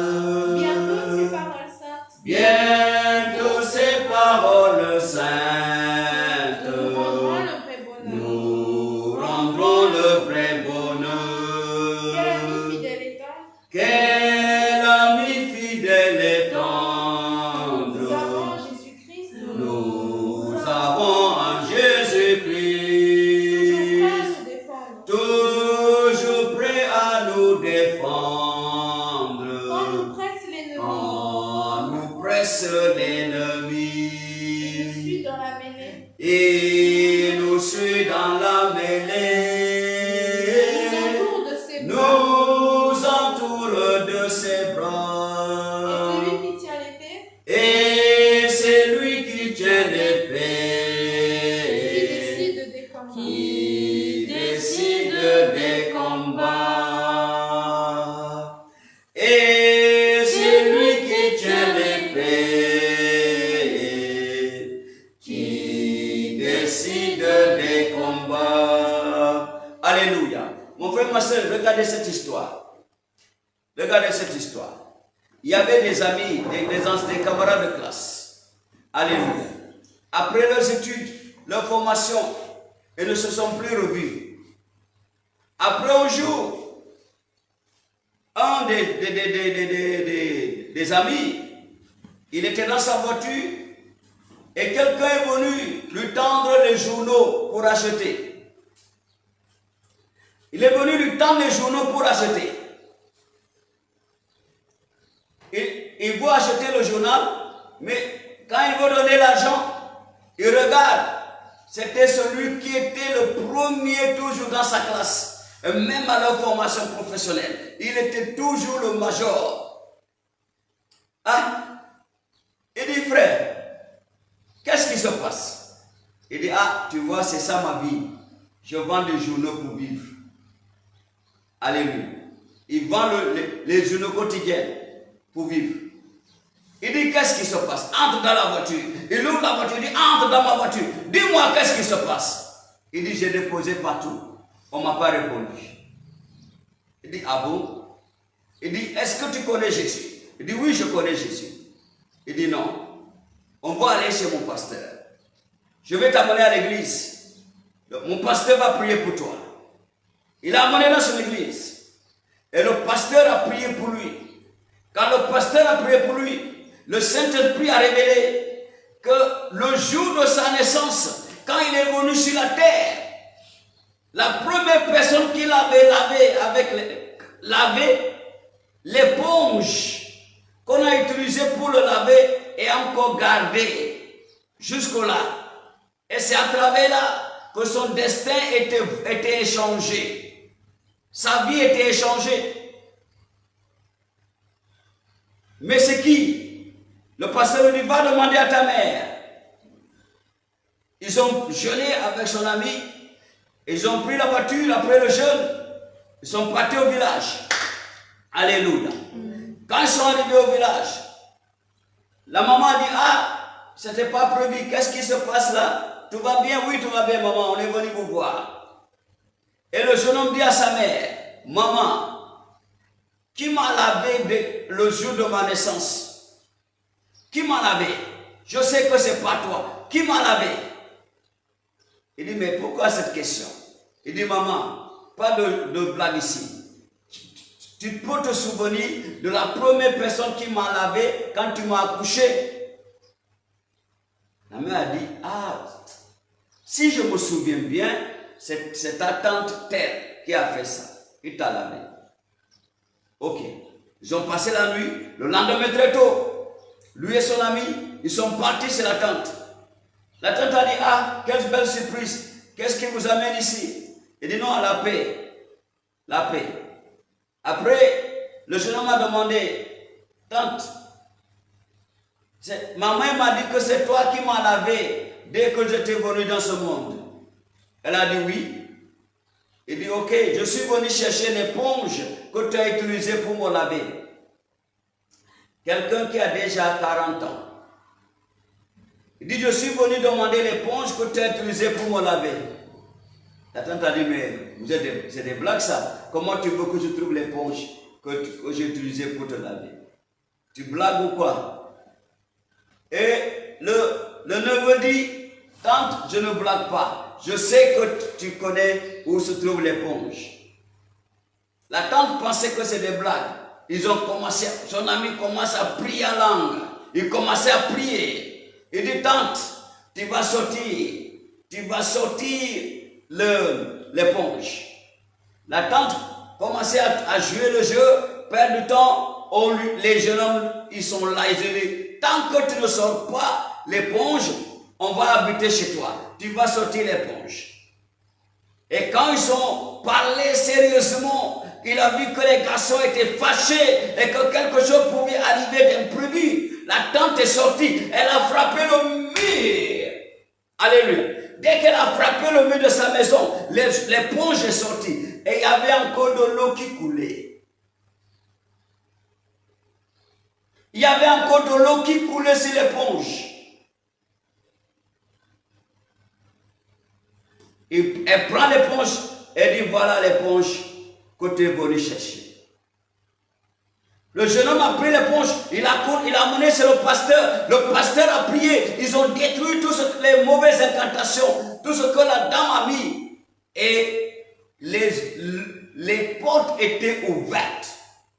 Il nous suit dans la mêlée. Nous entoure de ses bras. Nous entoure de ses bras. Et c'est lui qui tient Et c'est lui qui tient l'épée. l'épée. Qui décide des combats. Qui décide des combats. Et c'est lui qui tient l'épée. Qui décide des combats. Alléluia. Mon frère, ma soeur, regardez cette histoire. Regardez cette histoire. Il y avait des amis, des camarades de classe. Alléluia. Après leurs études, leur formation, ils ne se sont plus revus. Après un jour, un des amis, il était dans sa voiture et quelqu'un est venu lui tendre les journaux pour acheter. Il est venu lui tendre les journaux pour acheter. Il veut acheter le journal, mais quand il veut donner l'argent, il regarde. C'était celui qui était le premier toujours dans sa classe, et même à leur formation professionnelle. Il était toujours le major. Ah, il dit, frère, qu'est-ce qui se passe? Il dit, ah, tu vois, c'est ça ma vie. Je vends des journaux pour vivre. Alléluia. Il vend les journaux quotidiens pour vivre. Il dit, qu'est-ce qui se passe? Entre dans la voiture. Il ouvre la voiture, il dit, entre dans ma voiture. Dis-moi, qu'est-ce qui se passe? Il dit, j'ai déposé partout. On ne m'a pas répondu. Il dit, ah bon? Il dit, est-ce que tu connais Jésus? Il dit, oui, je connais Jésus. Il dit, non. On va aller chez mon pasteur. Je vais t'amener à l'église. Mon pasteur va prier pour toi. Il l'a amené dans son église. Et le pasteur a prié pour lui. Quand le pasteur a prié pour lui, le Saint-Esprit a révélé que le jour de sa naissance, quand il est venu sur la terre, la première personne qui l'avait lavé l'éponge qu'on a utilisée pour le laver est encore gardée jusque-là. Et c'est à travers là que son destin était échangé. Sa vie était échangée. Mais c'est qui? Le pasteur lui dit, va demander à ta mère. Ils ont jeûné avec son ami. Ils ont pris la voiture après le jeûne. Ils sont partis au village. Alléluia. Quand ils sont arrivés au village, la maman a dit, ah, c'était pas prévu. Qu'est-ce qui se passe là? Tout va bien? Oui, tout va bien, maman. On est venu vous voir. Et le jeune homme dit à sa mère, maman, qui m'a lavé le jour de ma naissance? Qui m'a lavé? Je sais que c'est pas toi. Qui m'a lavé? Il dit, mais pourquoi cette question? Il dit, maman, pas de blague ici. Tu peux te souvenir de la première personne qui m'a lavé quand tu m'as accouché? La mère a dit, ah, si je me souviens bien, c'est ta tante Terre qui a fait ça. Il t'a lavé. Ok. Ils ont passé la nuit, le lendemain très tôt. Lui et son ami, ils sont partis chez la tante. La tante a dit, ah, quelle belle surprise. Qu'est-ce qui vous amène ici? Il dit, non, la paix. La paix. Après, le jeune homme a demandé, tante, maman m'a dit que c'est toi qui m'as lavé dès que j'étais venu dans ce monde. Elle a dit oui. Il dit, ok, je suis venu chercher l'éponge que tu as utilisée pour me laver. Quelqu'un qui a déjà 40 ans. Il dit, je suis venu demander l'éponge que tu as utilisée pour me laver. La tante a dit, mais c'est des blagues ça. Comment tu veux que je trouve l'éponge que j'ai utilisée pour te laver? Tu blagues ou quoi? Et le neveu dit, tante, je ne blague pas. Je sais que tu connais où se trouve l'éponge. La tante pensait que c'est des blagues. Ils ont commencé, son ami commence à prier en langue. Il commençait à prier. Il dit, tante, tu vas sortir l'éponge. La tante commençait à jouer le jeu, perdre du temps. Les jeunes hommes, ils sont là, ils disent, tant que tu ne sors pas l'éponge, on va habiter chez toi. Tu vas sortir l'éponge. Et quand ils ont parlé sérieusement, il a vu que les garçons étaient fâchés et que quelque chose pouvait arriver d'imprévu. La tante est sortie, elle a frappé le mur. Alléluia. Dès qu'elle a frappé le mur de sa maison, l'éponge est sortie. Et il y avait encore de l'eau qui coulait. Il y avait encore de l'eau qui coulait sur l'éponge. Elle prend l'éponge et dit voilà l'éponge que tu es venu chercher. Le jeune homme a pris l'éponge, il a amené chez le pasteur a prié, ils ont détruit toutes les mauvaises incantations, tout ce que la dame a mis. Et les portes étaient ouvertes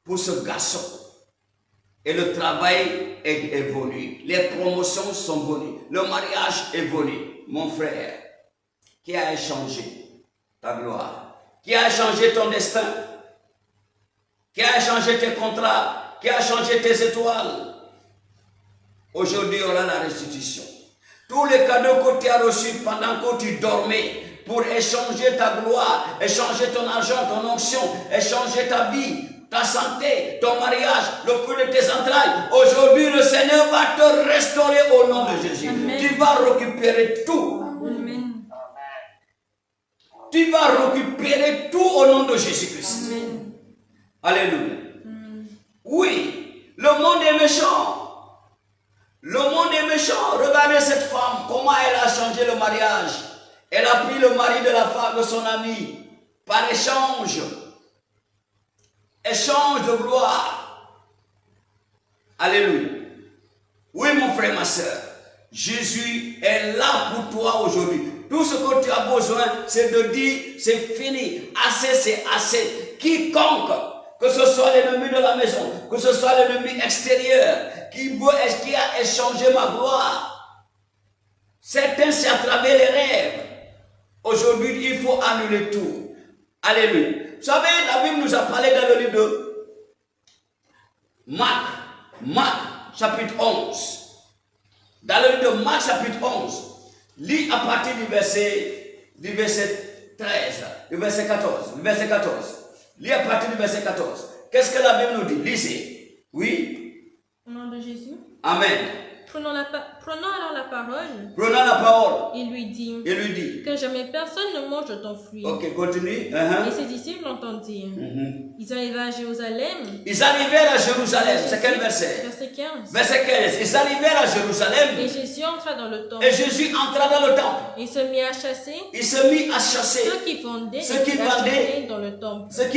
pour ce garçon. Et le travail est venu, les promotions sont venues, le mariage est venu. Mon frère, qui a échangé ta gloire, qui a changé ton destin, qui a changé tes contrats, qui a changé tes étoiles. Aujourd'hui, on a la restitution. Tous les cadeaux que tu as reçus pendant que tu dormais pour échanger ta gloire, échanger ton argent, ton onction, échanger ta vie, ta santé, ton mariage, le fruit de tes entrailles. Aujourd'hui, le Seigneur va te restaurer au nom de Jésus. Amen. Tu vas récupérer tout. Amen. Tu vas récupérer tout au nom de Jésus-Christ. Alléluia. Oui, le monde est méchant. Le monde est méchant. Regardez cette femme, comment elle a changé le mariage. Elle a pris le mari de la femme de son ami par échange. Échange de gloire. Alléluia. Oui, mon frère, ma soeur. Jésus est là pour toi aujourd'hui. Tout ce que tu as besoin, c'est de dire, c'est fini. Assez, c'est assez. Quiconque, que ce soit l'ennemi de la maison, que ce soit l'ennemi extérieur, qui a échangé ma gloire. Certains, c'est à travers les rêves. Aujourd'hui, il faut annuler tout. Alléluia. Vous savez, la Bible nous a parlé dans le livre de Marc, chapitre 11. Dans le livre de Marc, chapitre 11, lis à partir du verset 13, du verset 14. Lis à partir du verset 14. Qu'est-ce que la Bible nous dit? Lisez. Oui. Au nom de Jésus. Amen. Prenons alors la parole. Prenons la parole. Il lui dit. Que jamais personne ne mange de ton fruit. Ok, continue. Et ses disciples l'entendirent. Ils arrivèrent à Jérusalem. C'est quel verset? Verset 15. Verset 15. Ils arrivèrent à Jérusalem. Et Jésus entra dans le temple. Il se mit à chasser. Ceux qui vendaient dans le temple. Et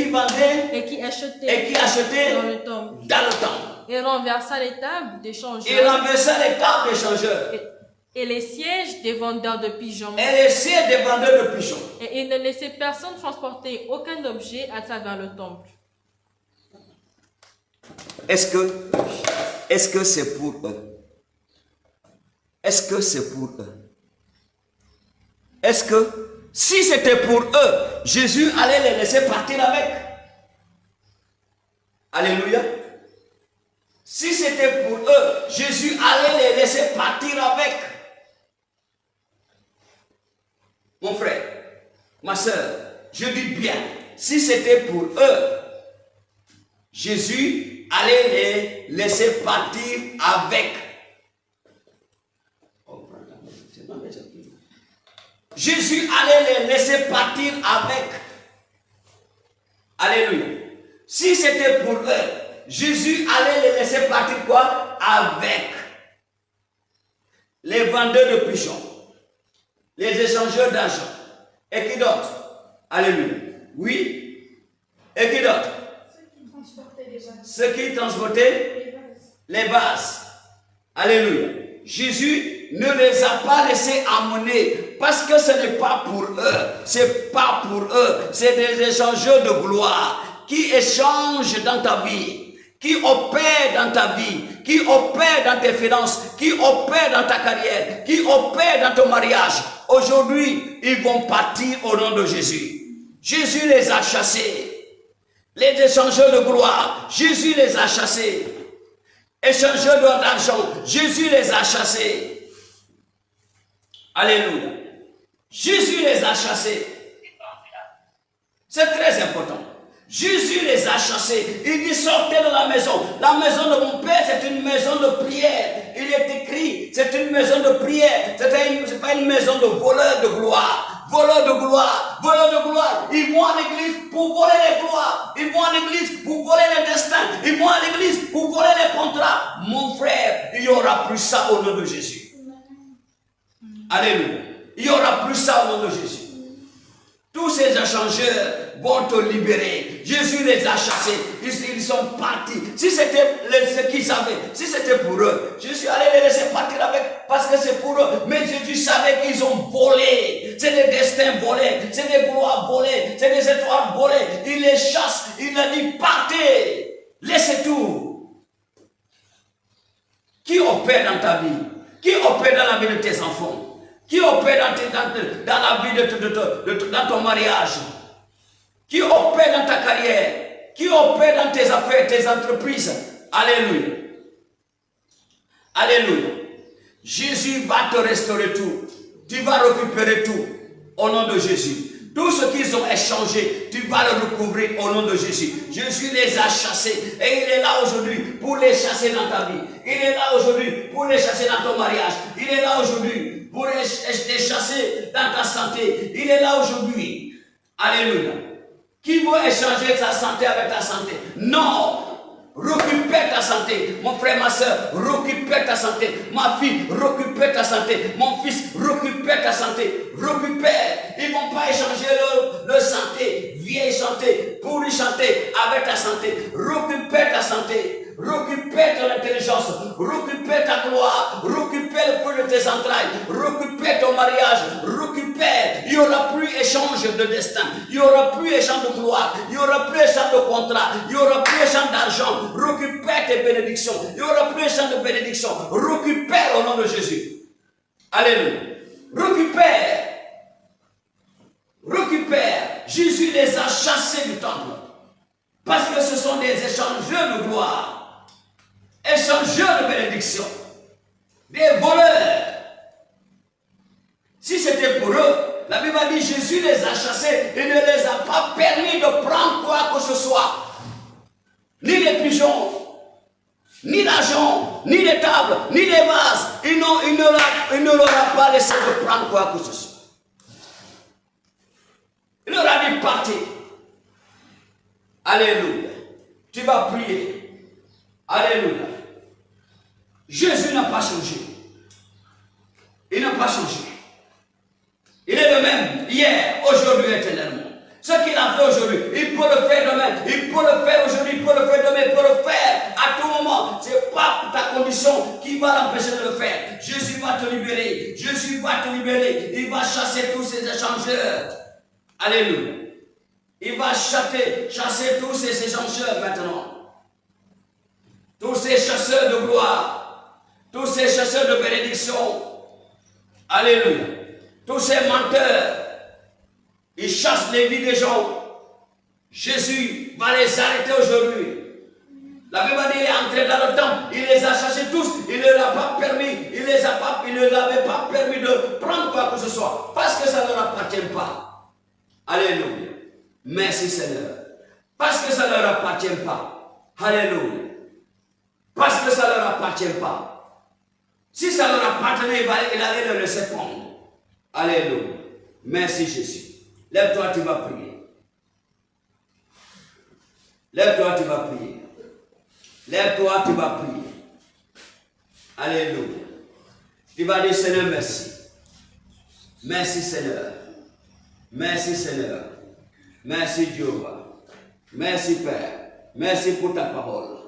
qui achetaient dans le temple. Et renversa les tables des changeurs. Et les sièges des vendeurs de pigeons. Et il ne laissait personne transporter aucun objet à travers le temple. Est-ce que c'est pour eux? Est-ce que c'est pour eux? Est-ce que si c'était pour eux, Jésus allait les laisser partir avec? Alléluia. Si c'était pour eux, Jésus allait les laisser partir avec. Mon frère, ma soeur, je dis bien, si c'était pour eux, Jésus allait les laisser partir avec. Jésus allait les laisser partir avec. Alléluia. Si c'était pour eux, Jésus allait les laisser partir quoi? Avec. Les vendeurs de pigeons, les échangeurs d'argent. Et qui d'autre? Alléluia. Oui. Et qui d'autre? Ceux qui transportaient les vases. Alléluia. Jésus ne les a pas laissés amener parce que ce n'est pas pour eux. C'est pas pour eux. C'est des échangeurs de gloire qui échangent dans ta vie, qui opèrent dans ta vie, qui opèrent dans tes finances, qui opèrent dans ta carrière, qui opèrent dans ton mariage. Aujourd'hui, ils vont partir au nom de Jésus. Jésus les a chassés. Les échangeurs de gloire, Jésus les a chassés. Échangeurs d'argent, Jésus les a chassés. Alléluia. Jésus les a chassés. C'est très important. Jésus les a chassés. Il dit sortez de la maison. La maison de mon Père, c'est une maison de prière. Il est écrit, c'est une maison de prière. Ce n'est pas une maison de voleurs de gloire. Voleurs de gloire. Voleurs de gloire. Ils vont à l'église pour voler les gloires. Ils vont à l'église pour voler les destins. Ils vont à l'église pour voler les contrats. Mon frère, il n'y aura plus ça au nom de Jésus. Alléluia. Il n'y aura plus ça au nom de Jésus. Tous ces échangeurs vont te libérer. Jésus les a chassés. Ils sont partis. Si c'était ce qu'ils avaient, si c'était pour eux, Jésus allait les laisser partir avec, parce que c'est pour eux. Mais Jésus savait qu'ils ont volé. C'est des destins volés. C'est des gloires volées. C'est des étoiles volées. Il les chasse. Il a dit partez. Laissez tout. Qui opère dans ta vie? Qui opère dans la vie de tes enfants? Qui opère dans la vie dans ton mariage? Qui opère dans ta carrière? Qui opère dans tes affaires, tes entreprises? Alléluia. Alléluia. Jésus va te restaurer tout. Tu vas récupérer tout au nom de Jésus. Tout ce qu'ils ont échangé, tu vas le recouvrir au nom de Jésus. Jésus les a chassés et il est là aujourd'hui pour les chasser dans ta vie. Il est là aujourd'hui pour les chasser dans ton mariage. Il est là aujourd'hui pour les chasser dans ta santé. Il est là aujourd'hui. Alléluia. Qui veut échanger sa santé avec ta santé? Non. Récupère ta santé. Mon frère, ma soeur, récupère ta santé. Ma fille, récupère ta santé. Mon fils, récupère ta santé. Récupère. Ils ne vont pas échanger leur santé, vieille santé, pourrie santé avec ta santé. Récupère ta santé. Récupère ton intelligence, récupère ta gloire, récupère le fruit de tes entrailles, récupère ton mariage, récupère. Il n'y aura plus échange de destin, il n'y aura plus échange de gloire, il n'y aura plus échange de contrat, il n'y aura plus échange d'argent. Récupère tes bénédictions, il n'y aura plus échange de bénédictions. Récupère au nom de Jésus. Alléluia. Récupère. Récupère. Jésus les a chassés du temple. Parce que ce sont des échangeurs de gloire. Échangeurs de bénédiction, des voleurs. Si c'était pour eux, la Bible dit Jésus les a chassés et ne les a pas permis de prendre quoi que ce soit. Ni les pigeons, ni l'argent, ni les tables, ni les vases. Il ne leur a pas laissé de prendre quoi que ce soit. Il leur a dit partez. Alléluia. Tu vas prier. Alléluia. Jésus n'a pas changé. Il n'a pas changé. Il est le même hier, aujourd'hui, éternellement. Ce qu'il a fait aujourd'hui, il peut le faire demain. Il peut le faire aujourd'hui, il peut le faire demain, il peut le faire à tout moment. Ce n'est pas ta condition qui va l'empêcher de le faire. Jésus va te libérer. Jésus va te libérer. Il va chasser tous ces échangeurs. Alléluia. Il va chasser tous ces échangeurs maintenant. Tous ces chasseurs de gloire, tous ces chasseurs de bénédiction, alléluia, tous ces menteurs, ils chassent les vies des gens. Jésus va les arrêter aujourd'hui. La Bible dit, il est entré dans le temple, il les a chassés tous, il ne leur a pas permis, il ne leur avait pas permis de prendre quoi que ce soit, parce que ça ne leur appartient pas. Alléluia. Merci Seigneur. Parce que ça ne leur appartient pas. Alléluia. Parce que ça ne leur appartient pas. Si ça leur appartenait, il allait le laisser prendre. Alléluia. Merci Jésus. Lève-toi, tu vas prier. Lève-toi, tu vas prier. Lève-toi, tu vas prier. Alléluia. Tu vas dire Seigneur, merci. Merci Seigneur. Merci Seigneur. Merci Dieu. Merci Père. Merci pour ta parole.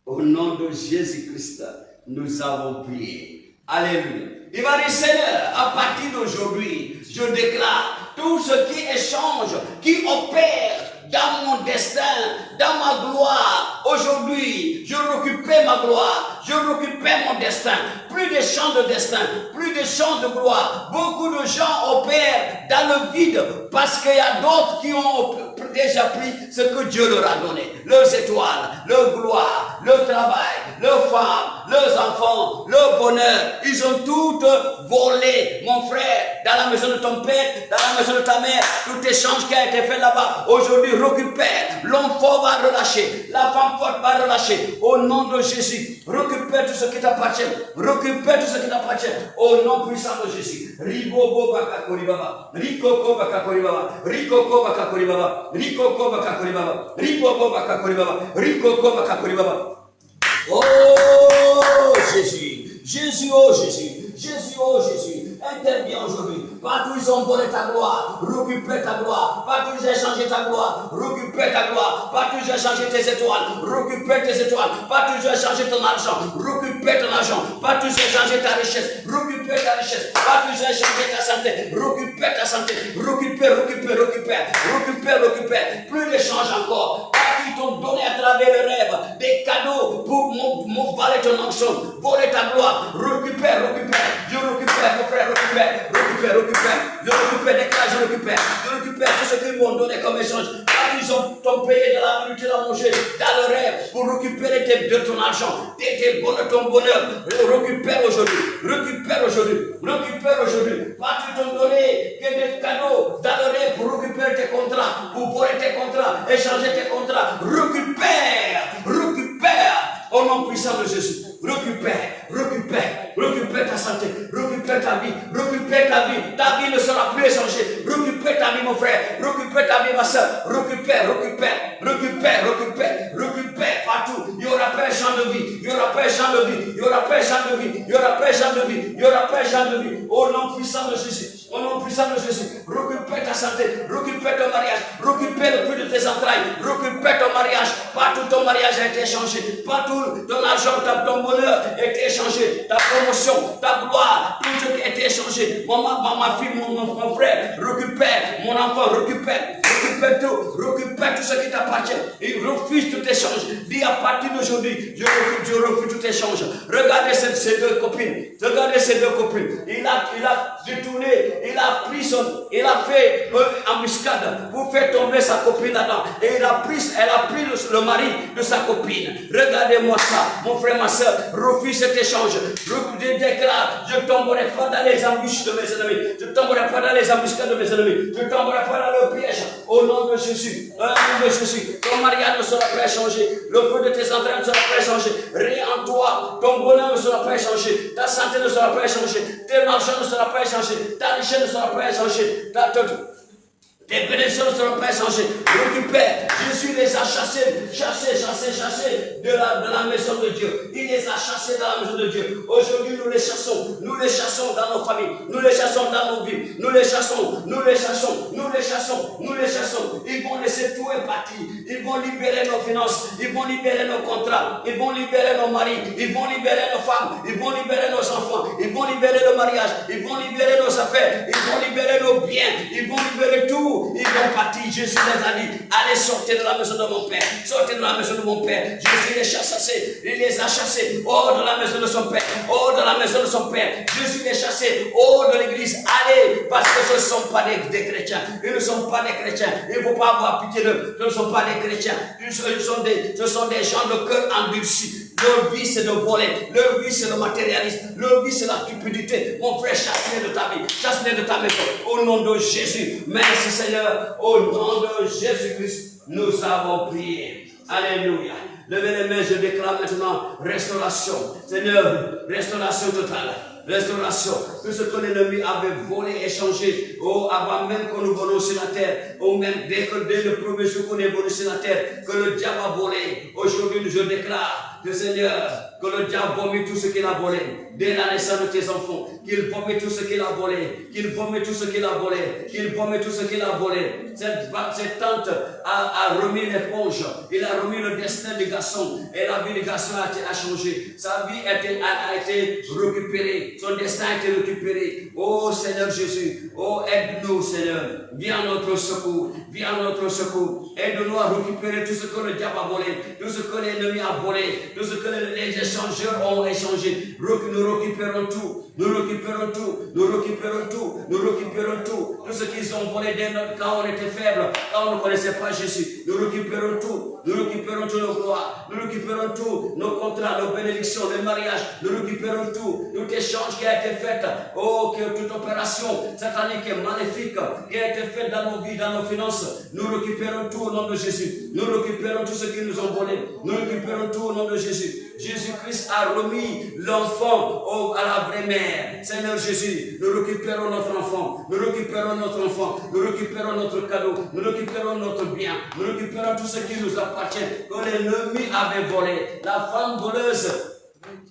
Au nom de Jésus-Christ, nous avons prié. Alléluia. Il va dire, Seigneur, à partir d'aujourd'hui, je déclare tout ce qui échange, qui opère dans mon destin, dans ma gloire. Aujourd'hui, je récupère ma gloire, je récupère mon destin. Plus de chants de destin, plus de chants de gloire. Beaucoup de gens opèrent dans le vide parce qu'il y a d'autres qui ont déjà pris ce que Dieu leur a donné. Leurs étoiles, leur gloire, leur travail, leurs femmes, leurs enfants, leur bonheur. Ils ont tout volé, mon frère, dans la maison de ton père, dans la maison de ta mère. Tout échange qui a été fait là-bas, aujourd'hui récupère. L'homme fort va relâcher, la femme forte va relâcher. Au nom de Jésus, récupère tout ce qui t'appartient. Récupère tout ce qui t'appartient. Au nom puissant de Jésus. Ribobo bakakoribaba, rikoko bakakoribaba, rikoko bakakoribaba, rikoko bakakoribaba, ribobo bakakoribaba, rikoko bakakoribaba. Oh Jésus, Jésus, oh Jésus, Jésus, oh Jésus, interviens aujourd'hui. Partout ils ont volé ta gloire, récupère ta gloire. Partout ils ont changé ta gloire, récupère ta gloire. Partout ils ont changé tes étoiles, récupère tes étoiles. Partout ils ont changé ton argent, récupère ton argent. Partout ils ont changé ta richesse, récupère ta richesse. Partout ils ont changé ta santé, récupère ta santé. Récupère. Plus d'échanges encore. Partout ils t'ont donné à travers les rêves des cadeaux pour voler ton onction, voler ta gloire. Récupère. Je récupère, mon frère, récupère. Je récupère tout ce qu'ils m'ont donné comme échange. Quand ils t'ont payé de la nourriture à manger, dans le rêve, pour récupérer de ton argent, ton bonheur. Récupère aujourd'hui. Quand ils t'ont donné des cadeaux dans le rêve pour récupérer tes contrats, pour voler tes contrats, échanger tes contrats, récupère. Au nom puissant de Jésus, récupère ta santé, récupère ta vie. Ta vie ne sera plus échangée. Récupère ta vie, mon frère, récupère ta vie, ma soeur. Récupère partout. Il n'y aura pas un champ de vie. Au nom puissant de Jésus. Récupère ta santé, récupère ton mariage, récupère le fruit de tes entrailles, récupère ton mariage. Partout ton mariage a été échangé, partout ton argent, ton bonheur a été échangé, ta promotion, ta gloire, tout ce qui a été échangé. Ma fille, mon frère, récupère, mon enfant, récupère tout ce qui t'appartient. Il refuse tout échange. Dis à partir d'aujourd'hui, je refuse tout échange. Regardez ces deux copines. Il a détourné, il a fait embuscade pour faire tomber sa copine là-dedans. Et elle a pris le mari de sa copine. Regardez-moi ça, mon frère, ma soeur. Refuse cet échange. Je déclare, je ne tomberai pas dans les embûches de mes ennemis. Je ne tomberai pas dans les embuscades de mes ennemis. Je ne tomberai pas dans le piège. Au nom de Jésus. Ton mariage ne sera pas échangé. Le feu de tes entrailles ne sera pas échangé. Rien en toi. Ton bonheur ne sera pas échangé. Ta santé ne sera pas échangée. Tes argent ne sera pas échangé. Ta richesse ne sera pas échangée. Tes bénédictions ne seront pas échangées. Récupère. Jésus les a chassés de la maison de Dieu. Il les a chassés dans la maison de Dieu. Aujourd'hui, nous les chassons. Nous les chassons dans nos familles. Nous les chassons dans nos vies. Nous les chassons. Ils vont laisser tout partir. Ils vont libérer nos finances. Ils vont libérer nos contrats. Ils vont libérer nos maris. Ils vont libérer nos femmes. Ils vont libérer nos enfants. Ils vont libérer le mariage. Ils vont libérer nos affaires. Ils vont libérer nos biens. Ils vont libérer tout. Ils vont partir. Jésus les a dit, allez sortir de la maison de mon père. Sortez de la maison de mon père. Jésus les a chassés. Il les a chassés hors de la maison de son père. Jésus les a chassés hors de l'église. Allez, parce que ce ne sont pas des chrétiens. Ils ne sont pas des chrétiens. Il ne faut pas avoir pitié d'eux. Ce ne sont pas des chrétiens. Ce sont des gens de cœur endurci. Leur vie c'est de voler, leur vie c'est le matérialisme, leur vie c'est la cupidité. Mon frère, chasse-les de ta vie, chasse-les de ta maison. Au nom de Jésus, merci Seigneur. Au nom de Jésus-Christ, nous avons prié. Alléluia. Levez les mains, je déclare maintenant restauration. Seigneur, restauration totale. Restauration. Tout ce que l'ennemi avait volé, échangé, avant même que nous venions sur la terre, dès le premier jour qu'on est venu sur la terre, que le diable a volé. Aujourd'hui, je déclare Que Seigneur, que le diable vomit tout ce qu'il a volé. Dès la naissance de tes enfants, qu'il vomit tout ce qu'il a volé. Qu'il vomit tout ce qu'il a volé. Qu'il vomit tout ce qu'il a volé. Cette tante a remis l'éponge. Il a remis le destin du garçon. Et la vie du garçon a changé. Sa vie a été récupérée. Son destin a été récupéré. Oh Seigneur Jésus. Oh aide-nous Seigneur. Viens à notre secours. Viens à notre secours. Aide-nous à récupérer tout ce que le diable a volé. Tout ce que l'ennemi a volé. Tout ce que les échangeurs ont échangé. Nous récupérons tout. Nous récupérons tout. Nous récupérons tout. Nous récupérons tout. Tout ce qu'ils ont volé quand on était faible. Quand on ne connaissait pas Jésus. Nous récupérons tout. Nous récupérons tout nos gloires. Nous récupérons tout. Nos contrats, nos bénédictions, les mariages. Nous récupérons tout. Tout échange qui a été fait. Oh, que toute opération satanique et maléfique qui a été faite dans nos vies, dans nos finances. Nous récupérons tout au nom de Jésus. Nous récupérons tout ce qu'ils nous ont volé. Nous récupérons tout au nom de Jésus. Jésus-Christ a remis l'enfant à la vraie mère. Seigneur Jésus, nous récupérons notre enfant. Nous récupérons notre enfant. Nous récupérons notre cadeau. Nous récupérons notre bien. Nous récupérons tout ce qui nous appartient. Que l'ennemi avait volé. La femme voleuse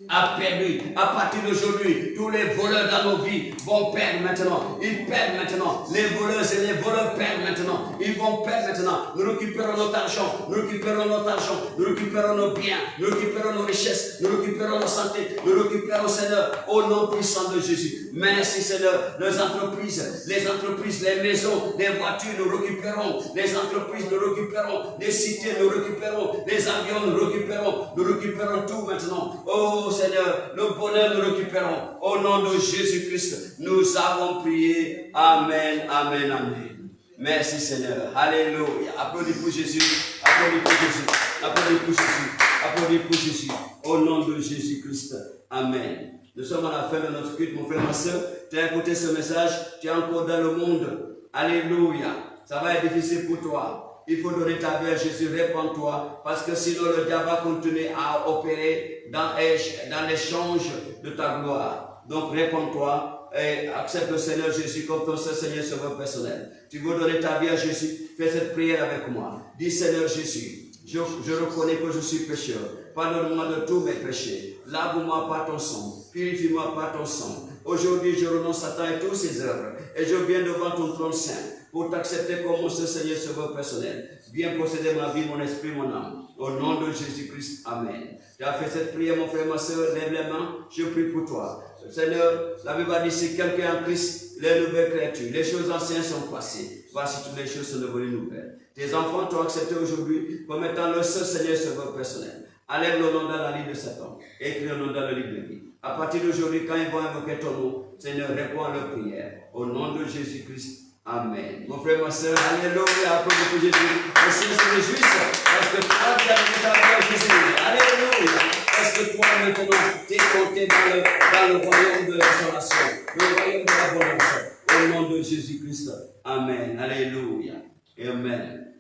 a perdu. À partir d'aujourd'hui, tous les voleurs dans nos vies vont perdre maintenant. Ils perdent maintenant. Les voleuses et les voleurs perdent maintenant. Ils vont perdre maintenant. Nous récupérons notre argent. Nous récupérons notre argent. Nous récupérons nos biens. Nous récupérons nos richesses. Nous récupérons nos santé. Nous récupérons, Seigneur, au nom puissant de Jésus. Merci, Seigneur. Les entreprises, les maisons, les voitures, nous récupérons. Les entreprises, nous récupérons. Les cités, nous récupérons. Les avions, nous récupérons. Nous récupérons tout maintenant. Oh, Seigneur, le bonheur nous récupérons. Au nom de Jésus-Christ, nous avons prié. Amen, amen, amen. Merci Seigneur. Alléluia. Applaudis pour Jésus. Applaudis pour Jésus. Applaudis pour Jésus. Applaudis pour Jésus. Au nom de Jésus-Christ. Amen. Nous sommes à la fin de notre culte, mon frère, ma soeur. Tu as écouté ce message. Tu es encore dans le monde. Alléluia. Ça va être difficile pour toi. Il faut donner ta vie à Jésus, répands-toi, parce que sinon le diable va continuer à opérer dans l'échange de ta gloire. Donc répands-toi et accepte le Seigneur Jésus comme ton seul Seigneur Sauveur personnel. Tu veux donner ta vie à Jésus, fais cette prière avec moi. Dis Seigneur Jésus, je reconnais que je suis pécheur. Pardonne-moi de tous mes péchés. Lave-moi par ton sang. Purifie-moi par ton sang. Aujourd'hui, je renonce à Satan et tous ses œuvres. Et je viens devant ton trône saint pour t'accepter comme mon seul Seigneur Sauveur personnel. Viens posséder ma vie, mon esprit, mon âme. Au nom de Jésus-Christ. Amen. Tu as fait cette prière, mon frère, ma soeur. Lève les mains. Je prie pour toi. Seigneur, la Bible dit, si quelqu'un est en Christ, les nouvelles créatures. Les choses anciennes sont passées. Voici toutes les choses sont devenues nouvelles. Tes enfants t'ont accepté aujourd'hui comme étant le seul Seigneur Sauveur personnel. Enlève le nom dans la livre de Satan. Écris le nom dans le livre de vie. À partir d'aujourd'hui, quand ils vont invoquer ton nom, Seigneur, réponds à leur prière. Au nom de Jésus-Christ. Amen. Mon frère, ma soeur, alléluia, applaudis pour Jésus. Le Seigneur se réjouisse parce que toi, tu as donné ta vie à Jésus. Alléluia. Parce que toi, maintenant, tu es compté dans le royaume de la restauration, le royaume de l'abondance. Au nom de Jésus-Christ. Amen. Alléluia. Amen.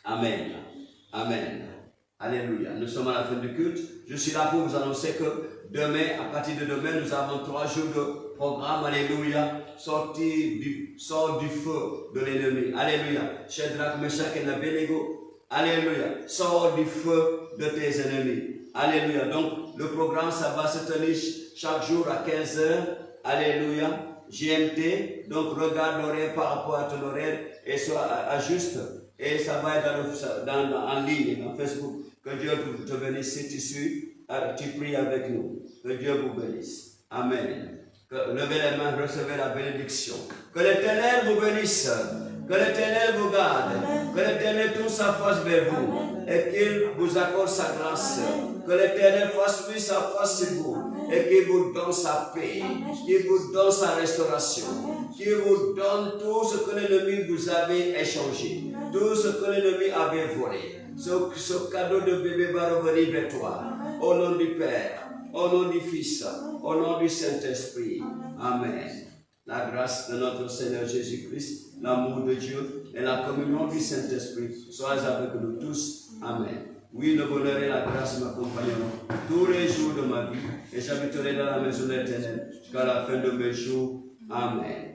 Amen. Amen. Alléluia. Nous sommes à la fin du culte. Je suis là pour vous annoncer que demain, à partir de demain, nous avons 3 jours de programme. Alléluia. Sort du feu de l'ennemi. Alléluia. Shadrach, Meshach et Abednego. Alléluia. Sors du feu de tes ennemis. Alléluia. Donc, le programme, ça va se tenir chaque jour à 15h. Alléluia. GMT. Donc, regarde l'horaire par rapport à ton horaire et sois ajuste. Et ça va être en ligne, en Facebook. Que Dieu te bénisse si tu suis. Tu pries avec nous. Que Dieu vous bénisse. Amen. Levez les mains, recevez la bénédiction. Que l'Éternel vous bénisse. Que l'Éternel vous garde. Que l'Éternel tourne sa face vers vous. Et qu'il vous accorde sa grâce. Que l'Éternel fasse lui sa face sur vous. Et qu'il vous donne sa paix. Qu'il vous donne sa restauration. Qu'il vous donne tout ce que l'ennemi vous avait échangé. Tout ce que l'ennemi avait volé. Ce cadeau de bébé va revenir vers toi. Au nom du Père. Au nom du Fils, au nom du Saint-Esprit. Amen. La grâce de notre Seigneur Jésus-Christ, l'amour de Dieu et la communion du Saint-Esprit soient avec nous tous. Amen. Oui, le bonheur et la grâce m'accompagneront tous les jours de ma vie et j'habiterai dans la maison de l'Éternel jusqu'à la fin de mes jours. Amen.